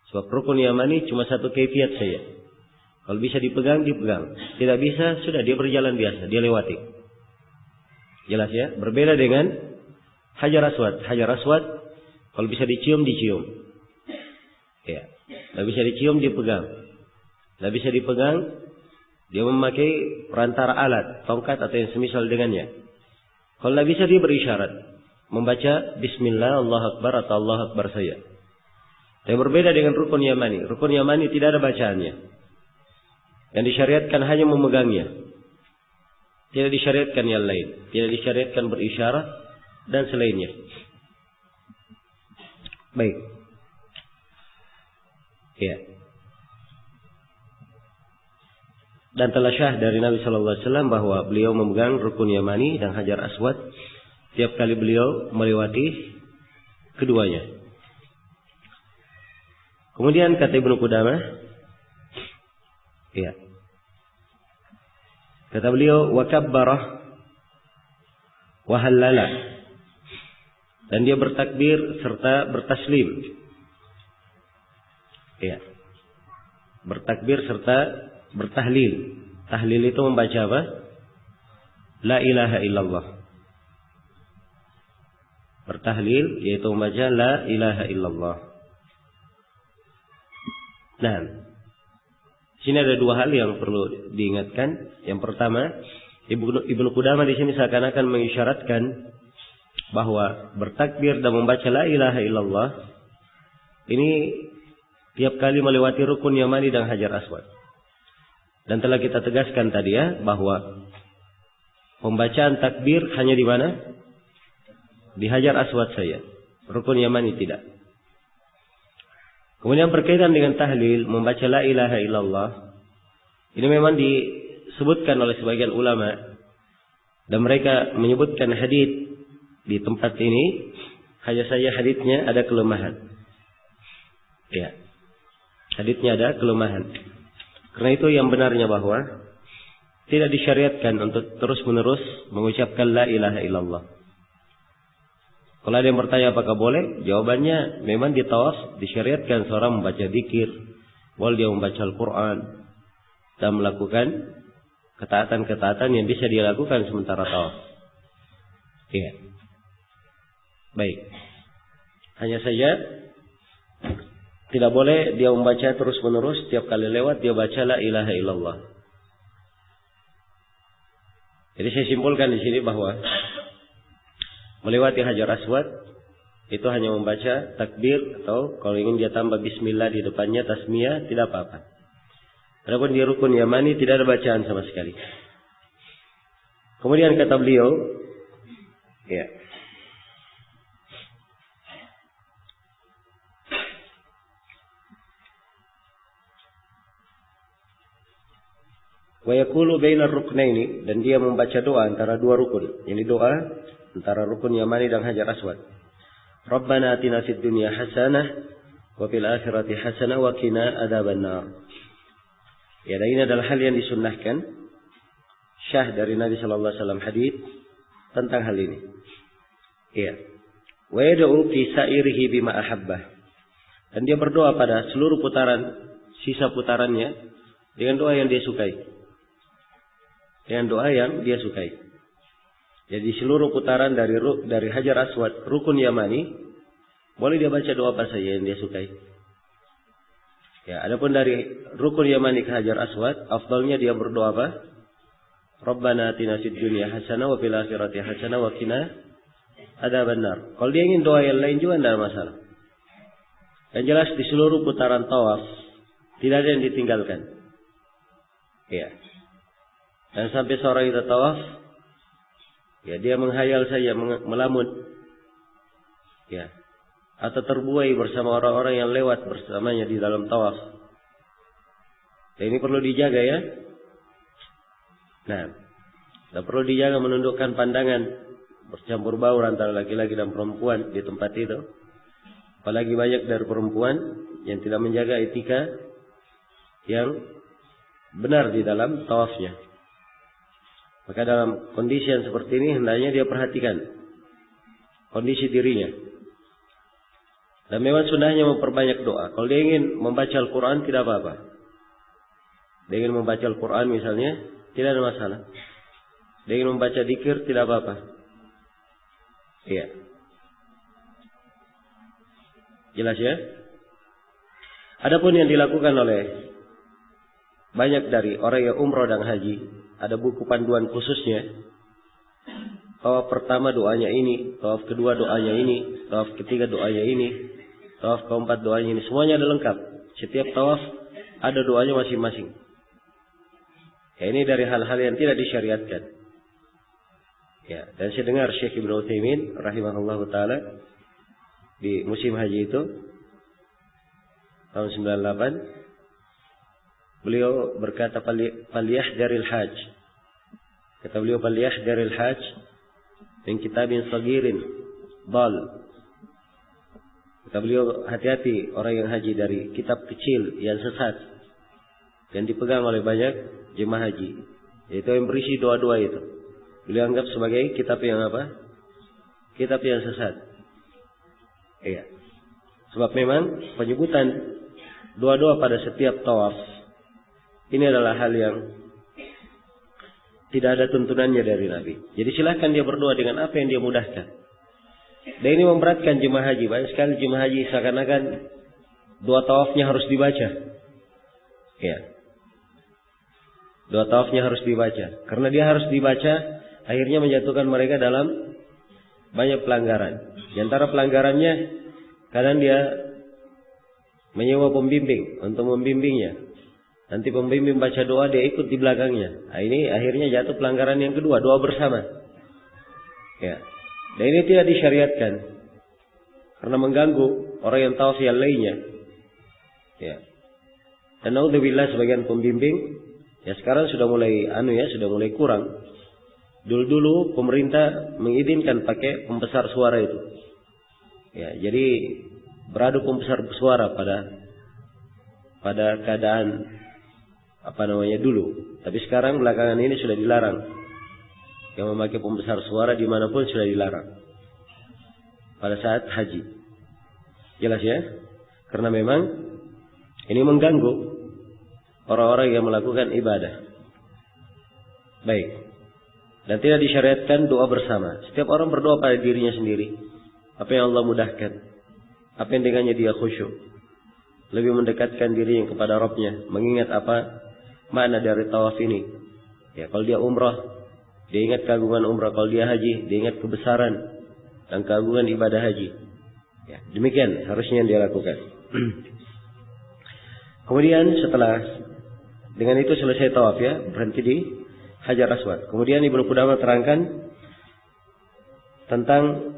Sebab rukun Yamani cuma 1 kaifiat saja. Kalau bisa dipegang, dipegang. Tidak bisa, sudah dia berjalan biasa, dia lewati. Jelas ya? Berbeda dengan Hajar Aswad. Hajar Aswad, kalau bisa dicium, dicium. Ya. Tidak bisa dicium, dipegang. Tidak bisa dipegang, dia memakai perantara alat, tongkat atau yang semisal dengannya. Kalau tidak bisa, dia berisyarat. Membaca Bismillah, Allah Akbar atau Allah Akbar saja. Dan berbeda dengan rukun Yamani. Rukun Yamani tidak ada bacaannya. Yang disyariatkan hanya memegangnya. Tidak disyariatkan yang lain. Tidak disyariatkan berisyarat dan selainnya. Baik. Ya. Dan telah syah dari Nabi Sallallahu Alaihi Wasallam bahwa beliau memegang rukun Yamani dan Hajar Aswad tiap kali beliau melewati keduanya. Kemudian kata Ibnu Qudamah, ya, kata beliau, wa kabbarah wa hallala, dan dia bertakbir serta bertaslim. Ya, bertakbir serta bertahlil. Tahlil itu membaca apa? La ilaha illallah. Bertahlil yaitu membaca la ilaha illallah. Nah, sini ada dua hal yang perlu diingatkan. Yang pertama, Ibnu Qudamah di sini seakan-akan mengisyaratkan bahwa bertakbir dan membaca la ilaha illallah ini tiap kali melewati rukun yamani dan hajar aswad. Dan telah kita tegaskan tadi ya, bahwa pembacaan takbir hanya di mana? Di hajar aswad saja. Rukun yamani tidak. Kemudian berkaitan dengan tahlil, membaca la ilaha illallah, ini memang disebutkan oleh sebagian ulama, dan mereka menyebutkan hadits di tempat ini, hanya saja haditsnya ada kelemahan. Ya, haditsnya ada kelemahan. Karena itu yang benarnya bahwa tidak disyariatkan untuk terus-menerus mengucapkan la ilaha illallah. Kalau ada yang bertanya apakah boleh, jawabannya memang di tawaf disyariatkan seorang membaca zikir, boleh dia membaca Al-Quran dan melakukan ketaatan-ketaatan yang bisa dia lakukan sementara tawaf. Iya. Baik. Hanya saja tidak boleh dia membaca terus-menerus, setiap kali lewat dia baca la ilaha illallah. Jadi saya simpulkan di sini bahwa melewati hajar aswad itu hanya membaca takbir, atau kalau ingin dia tambah bismillah di depannya, tasmiyah, tidak apa-apa. Adapun di rukun yamani tidak ada bacaan sama sekali. Kemudian kata beliau, ya, wa yaqulu bainar ruknaini, dan dia membaca doa antara dua rukun. Ini doa antara rukun yamani dan hajar aswad. Rabbana atina fid dunya hasanah wa fil akhirati hasanah wa qina adzabannar. Ya, dan ini adalah hal yang disunnahkan, syah dari Nabi sallallahu alaihi wasallam, hadis tentang hal ini. Ya. Wa yad'u fi sa'irihi bima ahabbah. Dan dia berdoa pada seluruh putaran, sisa putarannya dengan doa yang dia sukai. Dengan doa yang dia sukai. Jadi seluruh putaran dari hajar aswad, rukun yamani, boleh dia baca doa apa saja yang dia sukai. Ya, adapun dari rukun yamani ke hajar aswad, afdalnya dia berdoa apa? Rabbana atina fid dunya hasanah wa fil akhirati hasanah wa qina adzabannar. Kalau dia ingin doa yang lain juga tidak ada masalah. Yang jelas di seluruh putaran tawaf tidak ada yang ditinggalkan. Ya. Dan sampai seorang itu tawaf, ya, dia menghayal saja, melamun, ya, atau terbuai bersama orang-orang yang lewat bersamanya di dalam tawaf. Dan ini perlu dijaga ya. Nah, dan perlu dijaga menundukkan pandangan bercampur baur antara laki-laki dan perempuan di tempat itu. Apalagi banyak dari perempuan yang tidak menjaga etika yang benar di dalam tawafnya. Maka dalam kondisi yang seperti ini hendaknya dia perhatikan kondisi dirinya. Dan memang sunnahnya memperbanyak doa. Kalau dia ingin membaca Al-Quran tidak apa-apa. Dia ingin membaca Al-Quran misalnya, tidak ada masalah. Dia ingin membaca dzikir tidak apa-apa. Iya. Jelas ya? Adapun yang dilakukan oleh banyak dari orang yang umroh dan haji, ada buku panduan khususnya. Tawaf pertama doanya ini, tawaf kedua doanya ini, tawaf ketiga doanya ini, tawaf keempat doanya ini. Semuanya ada lengkap. Setiap tawaf ada doanya masing-masing. Ya, ini dari hal-hal yang tidak disyariatkan. Ya, dan saya dengar Syekh Ibnu Utsaimin rahimahullahu taala di musim haji itu tahun 98, beliau berkata faliyahdaril hajj. Kata beliau faliyahdaril hajj, min kitabin sagirin dal. Kata beliau, hati-hati orang yang haji dari kitab kecil yang sesat, yang dipegang oleh banyak jemaah haji, yaitu yang berisi doa-doa itu. Beliau anggap sebagai kitab yang apa? Kitab yang sesat. Iya. Sebab memang penyebutan doa-doa pada setiap tawaf ini adalah hal yang tidak ada tuntunannya dari Nabi. Jadi silahkan dia berdoa dengan apa yang dia mudahkan. Dan ini memberatkan jemaah haji. Banyak sekali jemaah haji seakan-akan doa tawafnya harus dibaca. Ya. Doa tawafnya harus dibaca. Karena dia harus dibaca, akhirnya menjatuhkan mereka dalam banyak pelanggaran. Di antara pelanggarannya, kadang dia menyewa pembimbing untuk membimbingnya. Nanti pembimbing baca doa, dia ikut di belakangnya. Nah, ini akhirnya jatuh pelanggaran yang kedua, doa bersama. Ya. Dan ini tidak disyariatkan karena mengganggu orang yang tawaf yang lainnya. Ya. Dan naudzubillah sebagian pembimbing ya sekarang sudah mulai sudah mulai kurang. Dulu pemerintah mengizinkan pakai pembesar suara itu. Ya, jadi beradu pembesar suara pada keadaan dulu. Tapi sekarang belakangan ini sudah dilarang. Yang memakai pembesar suara dimanapun sudah dilarang pada saat haji. Jelas ya? Karena memang ini mengganggu orang-orang yang melakukan ibadah. Baik. Dan tidak disyariatkan doa bersama. Setiap orang berdoa pada dirinya sendiri. Apa yang Allah mudahkan, apa yang dengannya dia khusyuk, lebih mendekatkan dirinya kepada Rabbnya, mengingat apa makna dari tawaf ini. Ya, kalau dia umrah, dia ingat keagungan umrah. Kalau dia haji, dia ingat kebesaran dan keagungan ibadah haji. Ya, demikian harusnya yang dia lakukan. Kemudian setelah dengan itu selesai tawaf ya, berhenti di Hajar Aswad. Kemudian Ibnu Qudamah terangkan tentang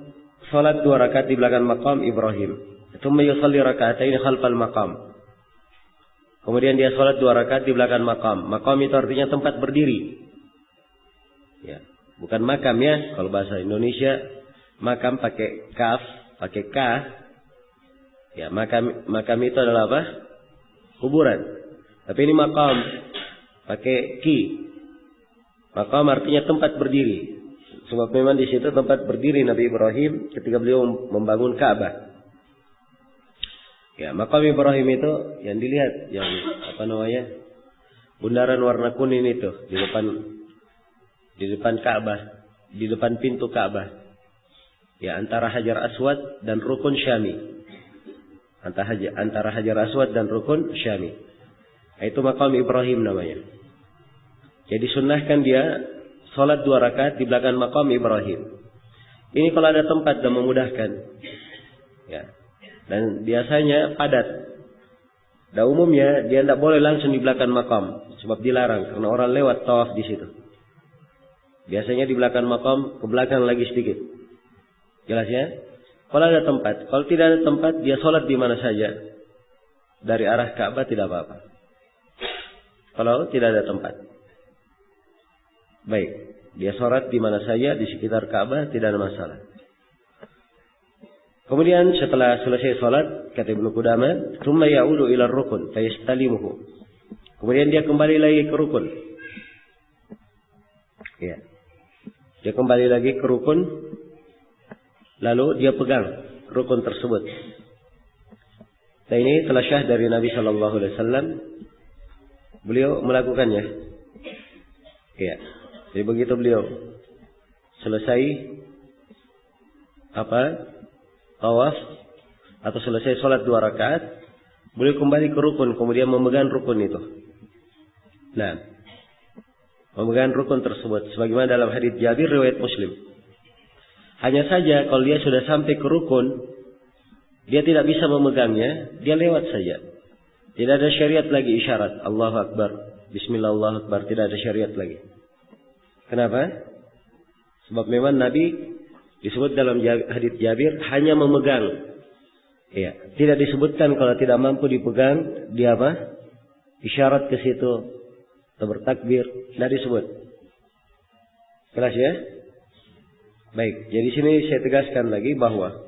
salat 2 rakaat di belakang maqam Ibrahim. Tsumma yusalli raka'atain khalfal maqam. Kemudian dia salat 2 rakaat di belakang maqam. Maqam itu artinya tempat berdiri. Ya, bukan makam ya. Kalau bahasa Indonesia makam pakai kaf, pakai ka. Ya, makam itu adalah apa? Kuburan. Tapi ini maqam pakai ki. Maqam artinya tempat berdiri. Sebab memang di situ tempat berdiri Nabi Ibrahim ketika beliau membangun Ka'bah. Ya, maqam Ibrahim itu yang dilihat, yang bundaran warna kuning itu di depan Ka'bah, di depan pintu Ka'bah. Ya, antara Hajar Aswad dan Rukun Syami. Antara Hajar Aswad dan Rukun Syami. Itu maqam Ibrahim namanya. Jadi sunnahkan dia salat 2 rakaat di belakang maqam Ibrahim. Ini kalau ada tempat dan memudahkan. Ya. Dan biasanya padat. Dan umumnya dia tidak boleh langsung di belakang maqam, sebab dilarang karena orang lewat tawaf di situ. Biasanya di belakang maqam, ke belakang lagi sedikit. Jelas ya? Kalau ada tempat, kalau tidak ada tempat, dia sholat di mana saja. Dari arah Ka'bah tidak apa-apa. Kalau tidak ada tempat. Baik, dia sholat di mana saja di sekitar Ka'bah tidak ada masalah. Kemudian setelah selesai sholat, kata Ibnu Qudamah, "Tsumma ya'udu ila ar-rukun fayastalimuhu." Kemudian dia kembali lagi ke rukun. Ya. Dia kembali lagi ke rukun, lalu dia pegang rukun tersebut. Dan ini telah syah dari Nabi Shallallahu Alaihi Wasallam. Beliau melakukannya. Ya. Jadi begitu beliau selesai tawaf atau selesai sholat 2 rakaat, beliau kembali ke rukun, kemudian memegang rukun itu. Nah, memegang rukun tersebut sebagaimana dalam hadits Jabir riwayat Muslim. Hanya saja kalau dia sudah sampai ke rukun, dia tidak bisa memegangnya, dia lewat saja. Tidak ada syariat lagi isyarat Allahu Akbar, Bismillah Allahu Akbar, tidak ada syariat lagi. Kenapa? Sebab memang Nabi disebut dalam hadits Jabir hanya memegang. Ya, tidak disebutkan kalau tidak mampu dipegang dia apa? Isyarat ke situ atau bertakbir, tidak disebut. Jelas ya? Baik, jadi sini saya tegaskan lagi bahwa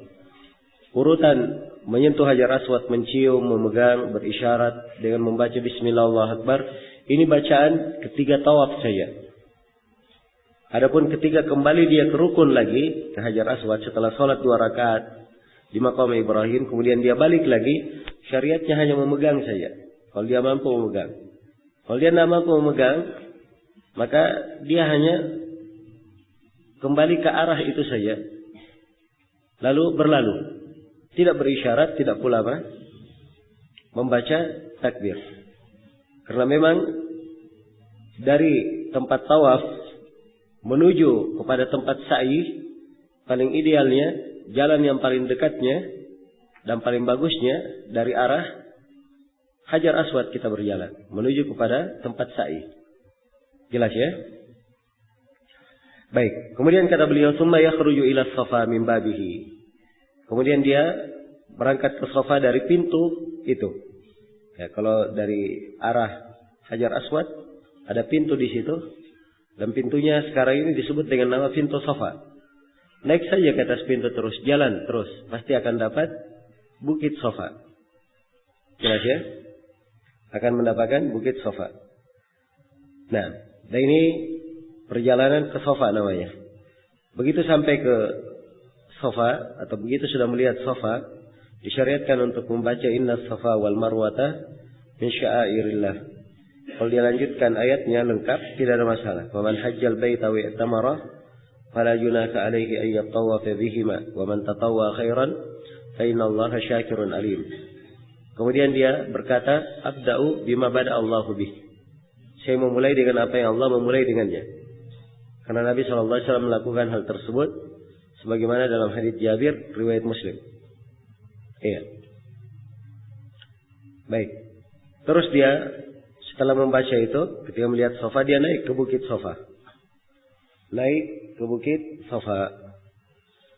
urutan menyentuh Hajar Aswad, mencium, memegang, berisyarat dengan membaca Bismillah Allahu Akbar, ini bacaan ketiga tawaf saja. Adapun ketika kembali dia ke rukun lagi, ke Hajar Aswad setelah sholat 2 rakaat di Maqam Ibrahim, kemudian dia balik lagi, syariatnya hanya memegang saja. Kalau dia mampu memegang. Kalau dia tidak mampu memegang, maka dia hanya kembali ke arah itu saja. Lalu berlalu. Tidak berisyarat, tidak pula membaca takbir. Karena memang dari tempat tawaf menuju kepada tempat sa'i, paling idealnya, jalan yang paling dekatnya dan paling bagusnya dari arah Hajar Aswad kita berjalan menuju kepada tempat sa'i. Jelas ya? Baik, kemudian kata beliau, "Tsumma yakhruju ila Safa min babihi." Kemudian dia berangkat ke Safa dari pintu itu. Ya, kalau dari arah Hajar Aswad ada pintu di situ, dan pintunya sekarang ini disebut dengan nama pintu Safa. Naik saja ke atas pintu terus, jalan terus, pasti akan dapat Bukit Safa. Jelas ya? Akan mendapatkan Bukit Safa. Nah, dan ini perjalanan ke Safa namanya. Begitu sampai ke Safa, atau begitu sudah melihat Safa, disyariatkan untuk membaca Inna Safa wal Marwata min sya'airillah. Kalau dia lanjutkan ayatnya lengkap, tidak ada masalah. Wa man hajjal baita wa i'tamara fala junaka alaihi ay yatawafa bihima wa man tatawwa khairan fa innallaha syakirun alim. Kemudian dia berkata, "Abda'u bima bada Allahu bih." Saya memulai dengan apa yang Allah memulai dengannya. Karena Nabi SAW melakukan hal tersebut sebagaimana dalam hadits Jabir riwayat Muslim. Iya. Baik. Terus dia setelah membaca itu, ketika melihat Safa, dia naik ke Bukit Safa. Naik ke Bukit Safa.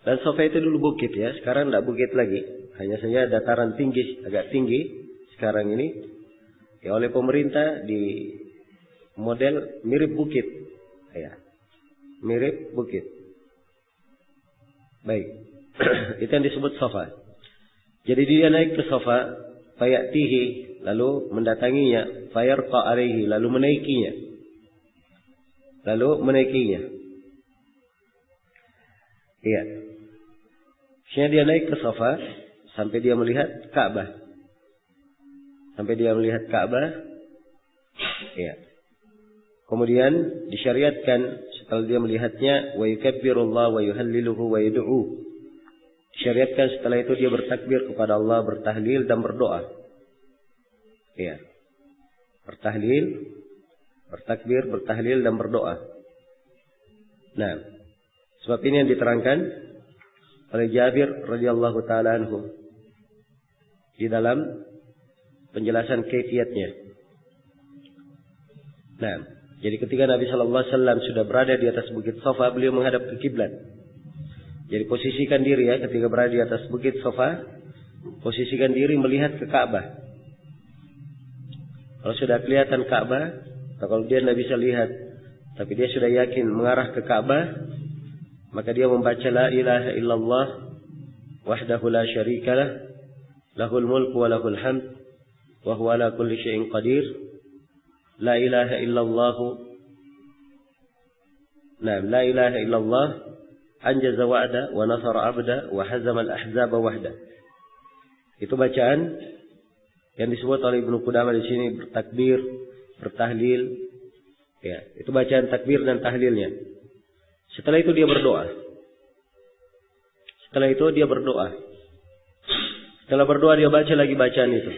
Dan Safa itu dulu bukit ya, sekarang tidak bukit lagi. Hanya saja dataran tinggi, agak tinggi sekarang ini. Ya, oleh pemerintah di model mirip bukit. Ya. Mirip bukit. Baik. Itu yang disebut Safa. Jadi dia naik ke Safa, fayatihi, lalu mendatanginya, fayarqa alaihi, lalu menaikinya. Iya. Akhirnya dia naik ke Safa sampai dia melihat Ka'bah. Iya. Kemudian disyariatkan setelah dia melihatnya, wa yukabbirullah wa yuhalliluhu wa yad'u. Disyariatkan setelah itu dia bertakbir kepada Allah, bertahlil dan berdoa. Iya. Bertakbir, bertahlil dan berdoa. Nah, sebab ini yang diterangkan oleh Jabir radhiyallahu taala anhu di dalam penjelasan kaifiatnya. Nah, jadi ketika Nabi sallallahu alaihi wasallam sudah berada di atas Bukit Safa, beliau menghadap ke kiblat. Jadi posisikan diri ya, ketika berada di atas Bukit Safa, posisikan diri melihat ke Ka'bah. Kalau sudah kelihatan Ka'bah, atau kalau dia tidak bisa lihat, tapi dia sudah yakin mengarah ke Ka'bah, maka dia membaca la ilaha illallah wahdahu la syarikalah lahul mulku wa lahul hamd wa huwa ala kulli syai'in qadir. La ilaha illallah. Nah, la ilaha illallah anjaza wa'da wa nasara 'abda wa hazama al-ahzaba wahda. Itu bacaan yang disebut oleh Ibnu Qudamah di sini bertakbir, bertahlil. Ya, itu bacaan takbir dan tahlilnya. Setelah itu dia berdoa. Setelah berdoa dia baca lagi bacaan itu.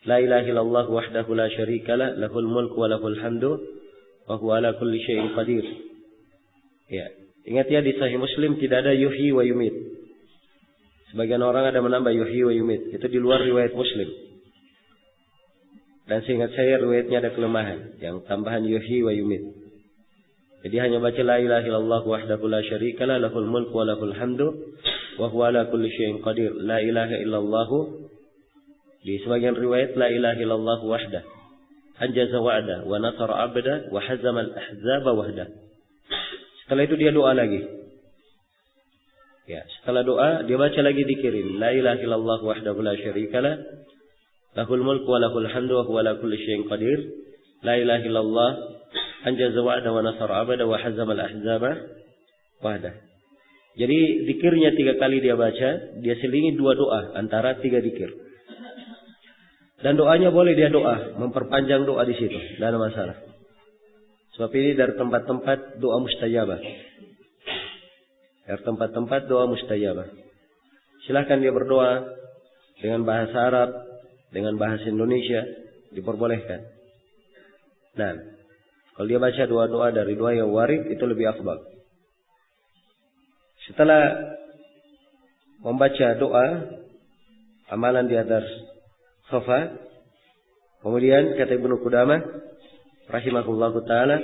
La ilaha illallah wahdahu la syarikalah lahul mulku wa lahul hamdu wa huwa ala kulli syai'in qadir. Ya, ingat ya di Sahih Muslim tidak ada yuhyi wa yumit. Sebagian orang ada menambah yuhyi wa yumit. Itu di luar riwayat Muslim. Dan seingat saya riwayatnya ada kelemahan, yang tambahan yuhyi wa yumit. Jadi hanya baca la ilaha illallah wahdahu la syarikalah lahul mulku wa lahul hamdu wa huwa ala kulli syai'in qadir. La ilaha illallah, di sebagian riwayat la ilaha illallah wahdah anjaza wa'da wa nasara 'abda wa hazama al-ahzaba wahdah. Setelah itu dia doa lagi. Ya, setelah doa dia baca lagi dikirin. La ilaha illallah wahdahu la syarikalah, lahul mulku wa lahul hamdu wa huwa ala kulli syai'in qadir. La ilaha illallah anjaza wa'da wa nasara 'abada wa hazama al-ahzaba wahdah. Jadi zikirnya 3 kali dia baca, dia selingi 2 doa antara 3 zikir. Dan doanya boleh dia doa, memperpanjang doa di situ, tidak ada masalah. Sebab ini dari tempat-tempat doa mustajabah. Dari tempat-tempat doa mustajabah. Silahkan dia berdoa dengan bahasa Arab, dengan bahasa Indonesia, diperbolehkan. Nah, kalau dia baca doa-doa dari doa yang warid, itu lebih afdal. Setelah membaca doa, amalan di atas sofa, kemudian kata Ibnu Qudamah rahimahullahu taala,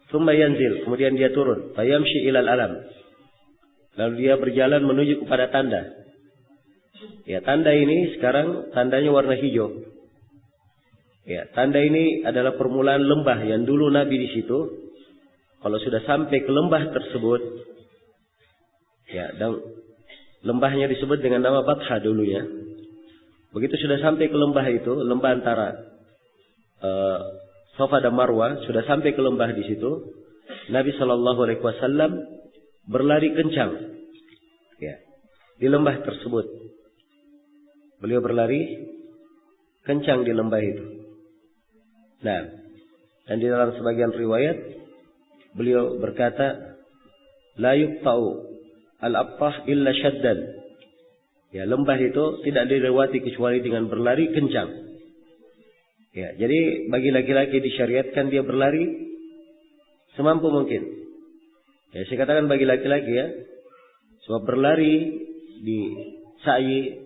"Tsumma yanzil," kemudian dia turun, "Fayamshi ilal alam." Lalu dia berjalan menuju kepada tanda. Ya, tanda ini sekarang tandanya warna hijau. Ya, tanda ini adalah permulaan lembah yang dulu Nabi di situ. Kalau sudah sampai ke lembah tersebut, ya, dan lembahnya disebut dengan nama Batha dulunya. Begitu sudah sampai ke lembah itu, lembah antara Safa dan Marwah, sudah sampai ke lembah di situ, Nabi Shallallahu Alaihi Wasallam berlari kencang, ya, di lembah tersebut. Beliau berlari kencang di lembah itu. Nah, dan di dalam sebagian riwayat beliau berkata, "La yuqta'u al-abtah illa syaddan." Ya, lembah itu tidak dilewati kecuali dengan berlari kencang. Ya, jadi bagi laki-laki disyariatkan dia berlari semampu mungkin. Ya, saya katakan bagi laki-laki ya, sebab berlari di sa'i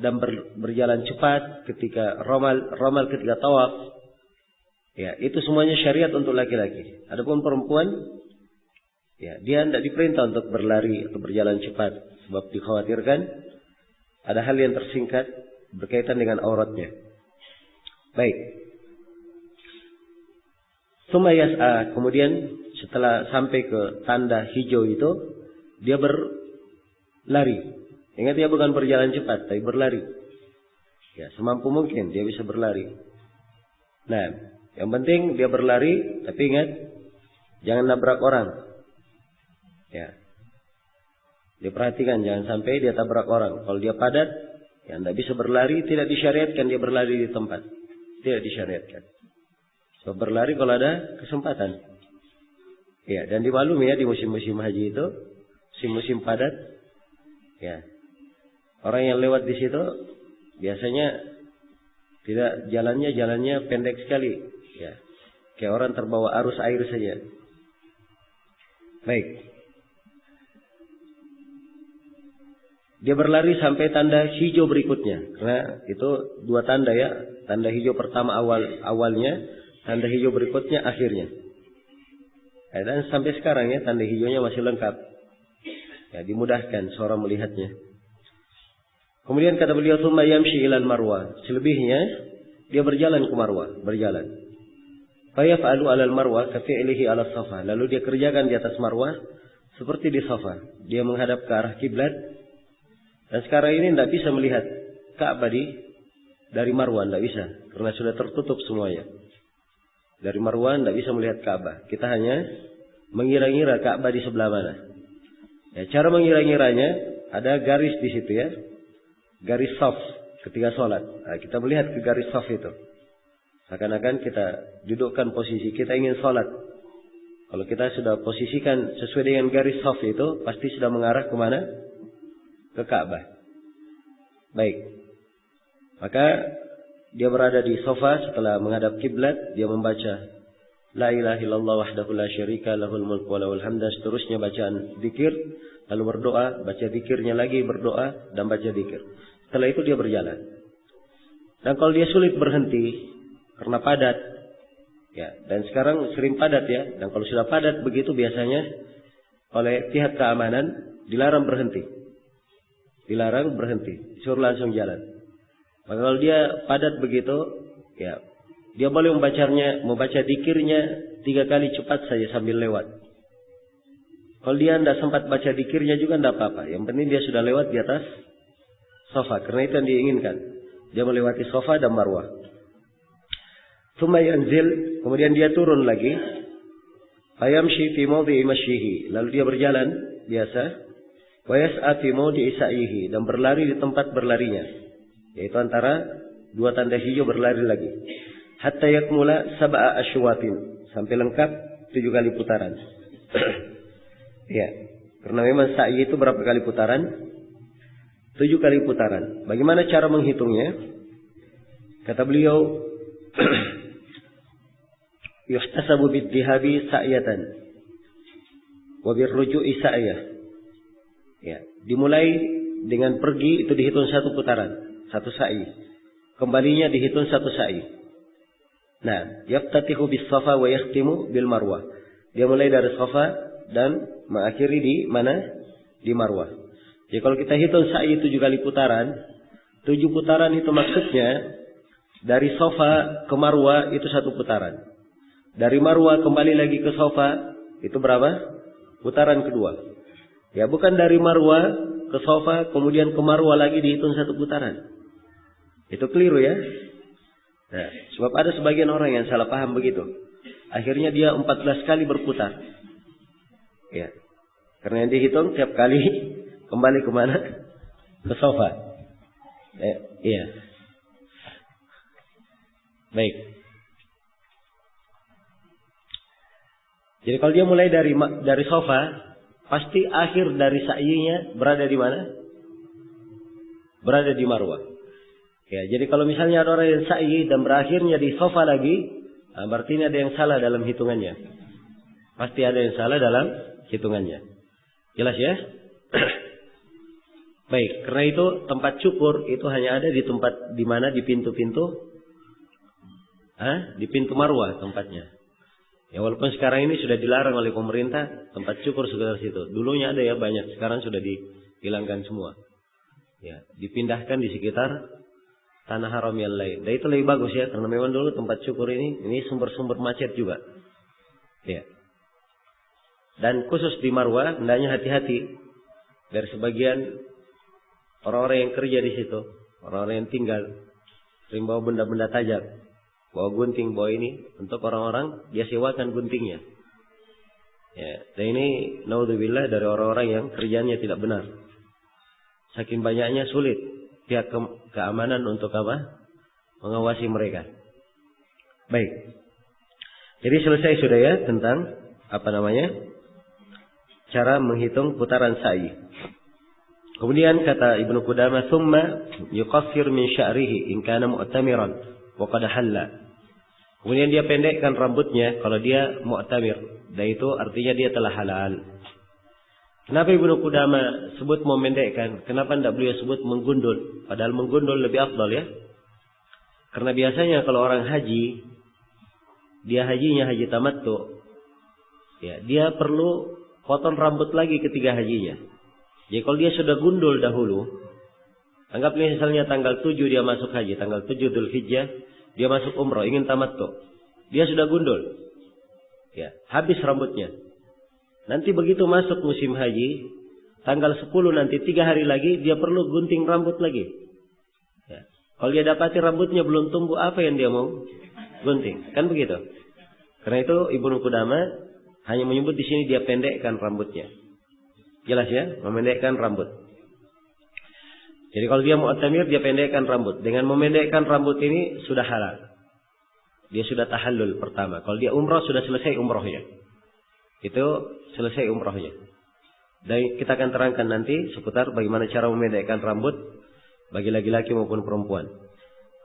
dan berjalan cepat ketika ramal ketika tawaf, ya, itu semuanya syariat untuk laki-laki. Adapun perempuan, ya, dia tidak diperintah untuk berlari atau berjalan cepat, sebab dikhawatirkan ada hal yang tersingkat berkaitan dengan auratnya. Baik. Tsumma yas'a, kemudian setelah sampai ke tanda hijau itu, dia berlari. Ingat, dia bukan berjalan cepat, tapi berlari. Ya, semampu mungkin dia bisa berlari. Nah, yang penting dia berlari, tapi ingat, jangan nabrak orang. Ya. Diperhatikan jangan sampai dia tabrak orang. Kalau dia padat, ya tidak bisa berlari, tidak disyariatkan dia berlari di tempat. Tidak disyariatkan. Sebab berlari kalau ada kesempatan. Ya, dan dimaklumi ya di musim-musim haji itu, musim-musim padat, ya, orang yang lewat di situ biasanya tidak jalannya pendek sekali. Ya, kayak orang terbawa arus air saja. Baik. Dia berlari sampai tanda hijau berikutnya. Karena itu 2 tanda ya. Tanda hijau pertama awalnya, tanda hijau berikutnya akhirnya. Dan sampai sekarang ya, tanda hijaunya masih lengkap. Ya, dimudahkan seorang melihatnya. Kemudian kata beliau, "Tsumma yamshi ilal Marwah." Selebihnya dia berjalan ke Marwah, berjalan. Fa yaf'alu 'alal Marwah ka fi'lihi 'ala Safa. Lalu dia kerjakan di atas Marwah seperti di Safa. Dia menghadap ke arah kiblat. Dan sekarang ini tidak bisa melihat Ka'bah dari Marwah, tidak bisa, karena sudah tertutup semuanya. Dari Marwah tidak bisa melihat Ka'bah. Kita hanya mengira-ngira Ka'bah di sebelah mana. Ya, cara mengira-ngiranya ada garis di situ ya, garis shaf ketika sholat. Nah, kita melihat ke garis shaf itu. Seakan-akan kita dudukkan posisi kita ingin sholat. Kalau kita sudah posisikan sesuai dengan garis shaf itu, pasti sudah mengarah ke mana? Ke Ka'bah. Baik. Maka dia berada di sofa setelah menghadap kiblat, dia membaca La ilaha illallah wahdahu la syarika lahul mulku wa lahul hamdu, seterusnya bacaan zikir, lalu berdoa, baca zikirnya lagi, berdoa dan baca zikir. Setelah itu dia berjalan. Dan kalau dia sulit berhenti karena padat, ya, dan sekarang sering padat ya, dan kalau sudah padat begitu biasanya oleh pihak keamanan dilarang berhenti. Dilarang berhenti, disuruh langsung jalan. Maka kalau dia padat begitu, ya, dia boleh membaca zikirnya 3 kali cepat saja sambil lewat. Kalau dia tidak sempat baca dzikirnya juga tidak apa-apa. Yang penting dia sudah lewat di atas Safa. Karena itu yang diinginkan. Dia melewati Safa dan Marwah. Tsumma yanzil, kemudian dia turun lagi. Fayamshi fi mawdi'i masyhihi, lalu dia berjalan biasa. Wa yas'a fi mawdi'i sa'yihi, dan berlari di tempat berlarinya. Yaitu antara dua tanda hijau berlari lagi. Hatta yakmula sab'a asywatin, sampai lengkap 7 kali putaran. Ya, karena memang sa'i itu berapa kali putaran? 7 kali putaran. Bagaimana cara menghitungnya? Kata beliau, yuhtasabu bid-dhihabi sa'yatan wa birruju'i sa'yah. Ya, dimulai dengan pergi itu dihitung 1 putaran, 1 sa'i. Kembalinya dihitung 1 sa'i. Nah, yaftatihu bis-Safa wa yakhtimu bil Marwah. Dia mulai dari Safa dan mengakhiri di mana? Di Marwah. Jadi kalau kita hitung sa'i 7 kali putaran, 7 putaran itu maksudnya dari Safa ke Marwah itu 1 putaran. Dari Marwah kembali lagi ke Safa itu berapa? Putaran kedua. Ya, bukan dari Marwah ke Safa kemudian ke Marwah lagi dihitung 1 putaran. Itu keliru ya. Nah, sebab ada sebagian orang yang salah paham begitu. Akhirnya dia 14 kali berputar. Ya. Karena yang dihitung tiap kali kembali ke mana? Ke Safa. Iya. Baik. Jadi kalau dia mulai dari Safa, pasti akhir dari sa'yinya berada di mana? Berada di Marwah. Ya, jadi kalau misalnya ada orang yang sa'i dan berakhirnya di Safa lagi, nah berarti ini ada yang salah dalam hitungannya. Pasti ada yang salah dalam hitungannya. Jelas ya? Baik, karena itu tempat cukur itu hanya ada di tempat di mana? Di pintu-pintu. Di pintu Marwah tempatnya. Ya, walaupun sekarang ini sudah dilarang oleh pemerintah tempat cukur sekitar situ. Dulunya ada ya banyak, sekarang sudah dihilangkan semua. Ya, dipindahkan di sekitar tanah haram yang lain. Dan itu lebih bagus ya, karena memang dulu tempat cukur ini sumber-sumber macet juga. Ya. Dan khusus di Marwah, hendaknya hati-hati dari sebagian orang-orang yang kerja di situ, orang-orang yang tinggal, sering bawa benda-benda tajam, bawa gunting, bawa ini, untuk orang-orang dia sewakan guntingnya. Ya, dan ini naudzubillah dari orang-orang yang kerjanya tidak benar. Saking banyaknya sulit pihak keamanan untuk apa? Mengawasi mereka. Baik. Jadi selesai sudah ya tentang cara menghitung putaran sa'i. Kemudian kata Ibnu Qudamah, "Tsumma yuqassir min sya'rihi in kana mu'tamiran wa qad halla." Kemudian dia pendekkan rambutnya kalau dia mu'tamir, dan itu artinya dia telah halal. Kenapa Ibnu Qudamah sebut memendekkan? Kenapa tidak beliau sebut menggundul? Padahal menggundul lebih afdal ya. Karena biasanya kalau orang haji, dia hajinya haji tamattu, ya, dia perlu potong rambut lagi ketika hajinya. Jadi kalau dia sudah gundul dahulu, anggaplah misalnya tanggal 7 dia masuk haji, tanggal 7 Dzulhijjah dia masuk umrah, ingin tamattu. Dia sudah gundul. Ya, habis rambutnya. Nanti begitu masuk musim haji, tanggal 10 nanti 3 hari lagi dia perlu gunting rambut lagi. Ya. Kalau dia dapati rambutnya belum tumbuh, apa yang dia mau gunting? Kan begitu. Karena itu Ibnu Qudamah hanya menyebut di sini dia pendekkan rambutnya. Jelas ya, memendekkan rambut. Jadi kalau dia mu'tamir dia pendekkan rambut. Dengan memendekkan rambut ini sudah halal. Dia sudah tahallul pertama. Kalau dia umrah sudah selesai umrahnya. Itu selesai umrahnya. Dan kita akan terangkan nanti seputar bagaimana cara memendekkan rambut bagi laki-laki maupun perempuan.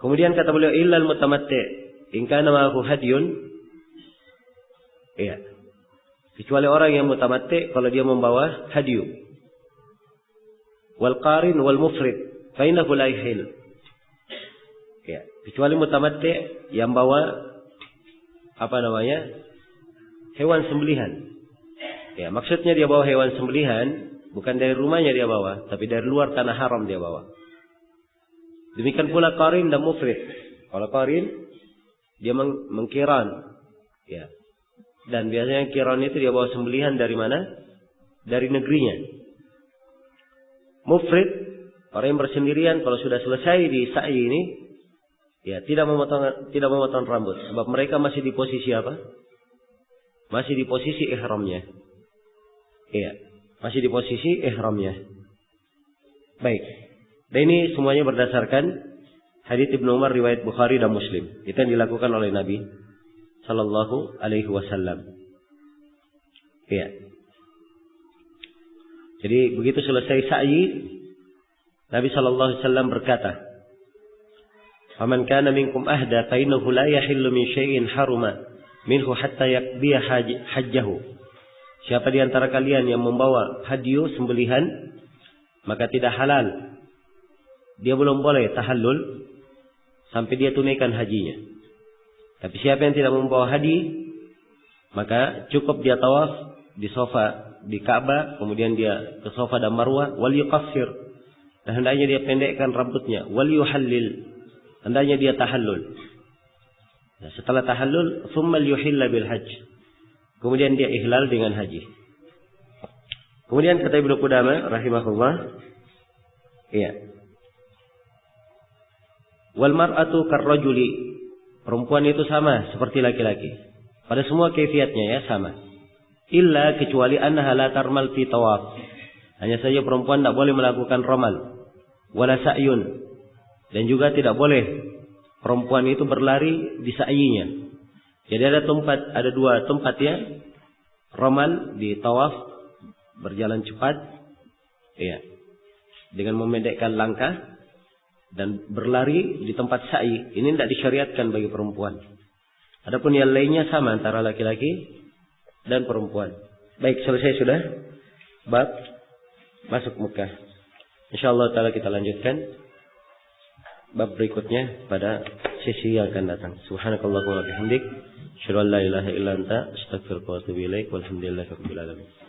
Kemudian kata beliau illal mutamatti in kana ma'ahu hadyun. Iya. Kecuali orang yang mutamatti kalau dia membawa hadyu. Wal qarin wal mufrid fa innahu la yahil. Ya, kecuali mutamatti yang bawa hewan sembelihan. Ya, maksudnya dia bawa hewan sembelihan bukan dari rumahnya dia bawa, tapi dari luar tanah haram dia bawa. Demikian pula qarin dan mufrid. Kalau qarin dia mengkiran. Ya. Dan biasanya kiron itu dia bawa sembelihan dari mana? dari negerinya. Mufrid, orang yang bersendirian, kalau sudah selesai di sa'i ini, ya tidak memotong rambut, sebab mereka masih di posisi apa? Masih di posisi ihramnya. Iya, masih di posisi ihramnya. Baik. Dan ini semuanya berdasarkan hadits Ibnu Umar riwayat Bukhari dan Muslim. Itu yang dilakukan oleh Nabi sallallahu alaihi wasallam. Iya. Jadi begitu selesai sa'i, Nabi sallallahu alaihi wasallam berkata, "Faman kana minkum ahda fa innahu la yahillu min syai'in haruma minhu hatta yaqdiya hajjahu." Siapa di antara kalian yang membawa hadiyu sembelihan, maka tidak halal. Dia belum boleh tahallul sampai dia tunaikan hajinya. Tapi siapa yang tidak membawa hadi, maka cukup dia tawaf di sofa di Ka'bah, kemudian dia ke Safa dan Marwah, wal yuqassir, dan hendaknya dia pendekkan rambutnya, wal yuhallil, hendaknya dia tahallul. Nah, setelah tahallul, tsumma yuhilla bil hajj, kemudian dia ihlal dengan haji. Kemudian kata Ibnu Qudamah rahimahullah, iya, wal mar'atu karrajuli, perempuan itu sama seperti laki-laki pada semua kaifiatnya, ya, sama. Illa, kecuali annaha la tarmal fi tawaf, hanya saja perempuan tidak boleh melakukan ramal, wala sa'yun, dan juga tidak boleh perempuan itu berlari di sa'inya. Jadi ada dua tempat, ya, ramal di tawaf, berjalan cepat, ya, dengan memendekkan langkah, dan berlari di tempat sa'i. Ini tidak disyariatkan bagi perempuan. Adapun yang lainnya sama antara laki-laki dan perempuan. Baik, selesai sudah bab masuk Mekah. Insyaallah taala kita lanjutkan bab berikutnya pada sesi yang akan datang. Subhanakallahumma wa bihamdik, asyhadu an la ilaha illa anta, astaghfiruka wa atubu ilaik. Walhamdulillahirabbil alamin.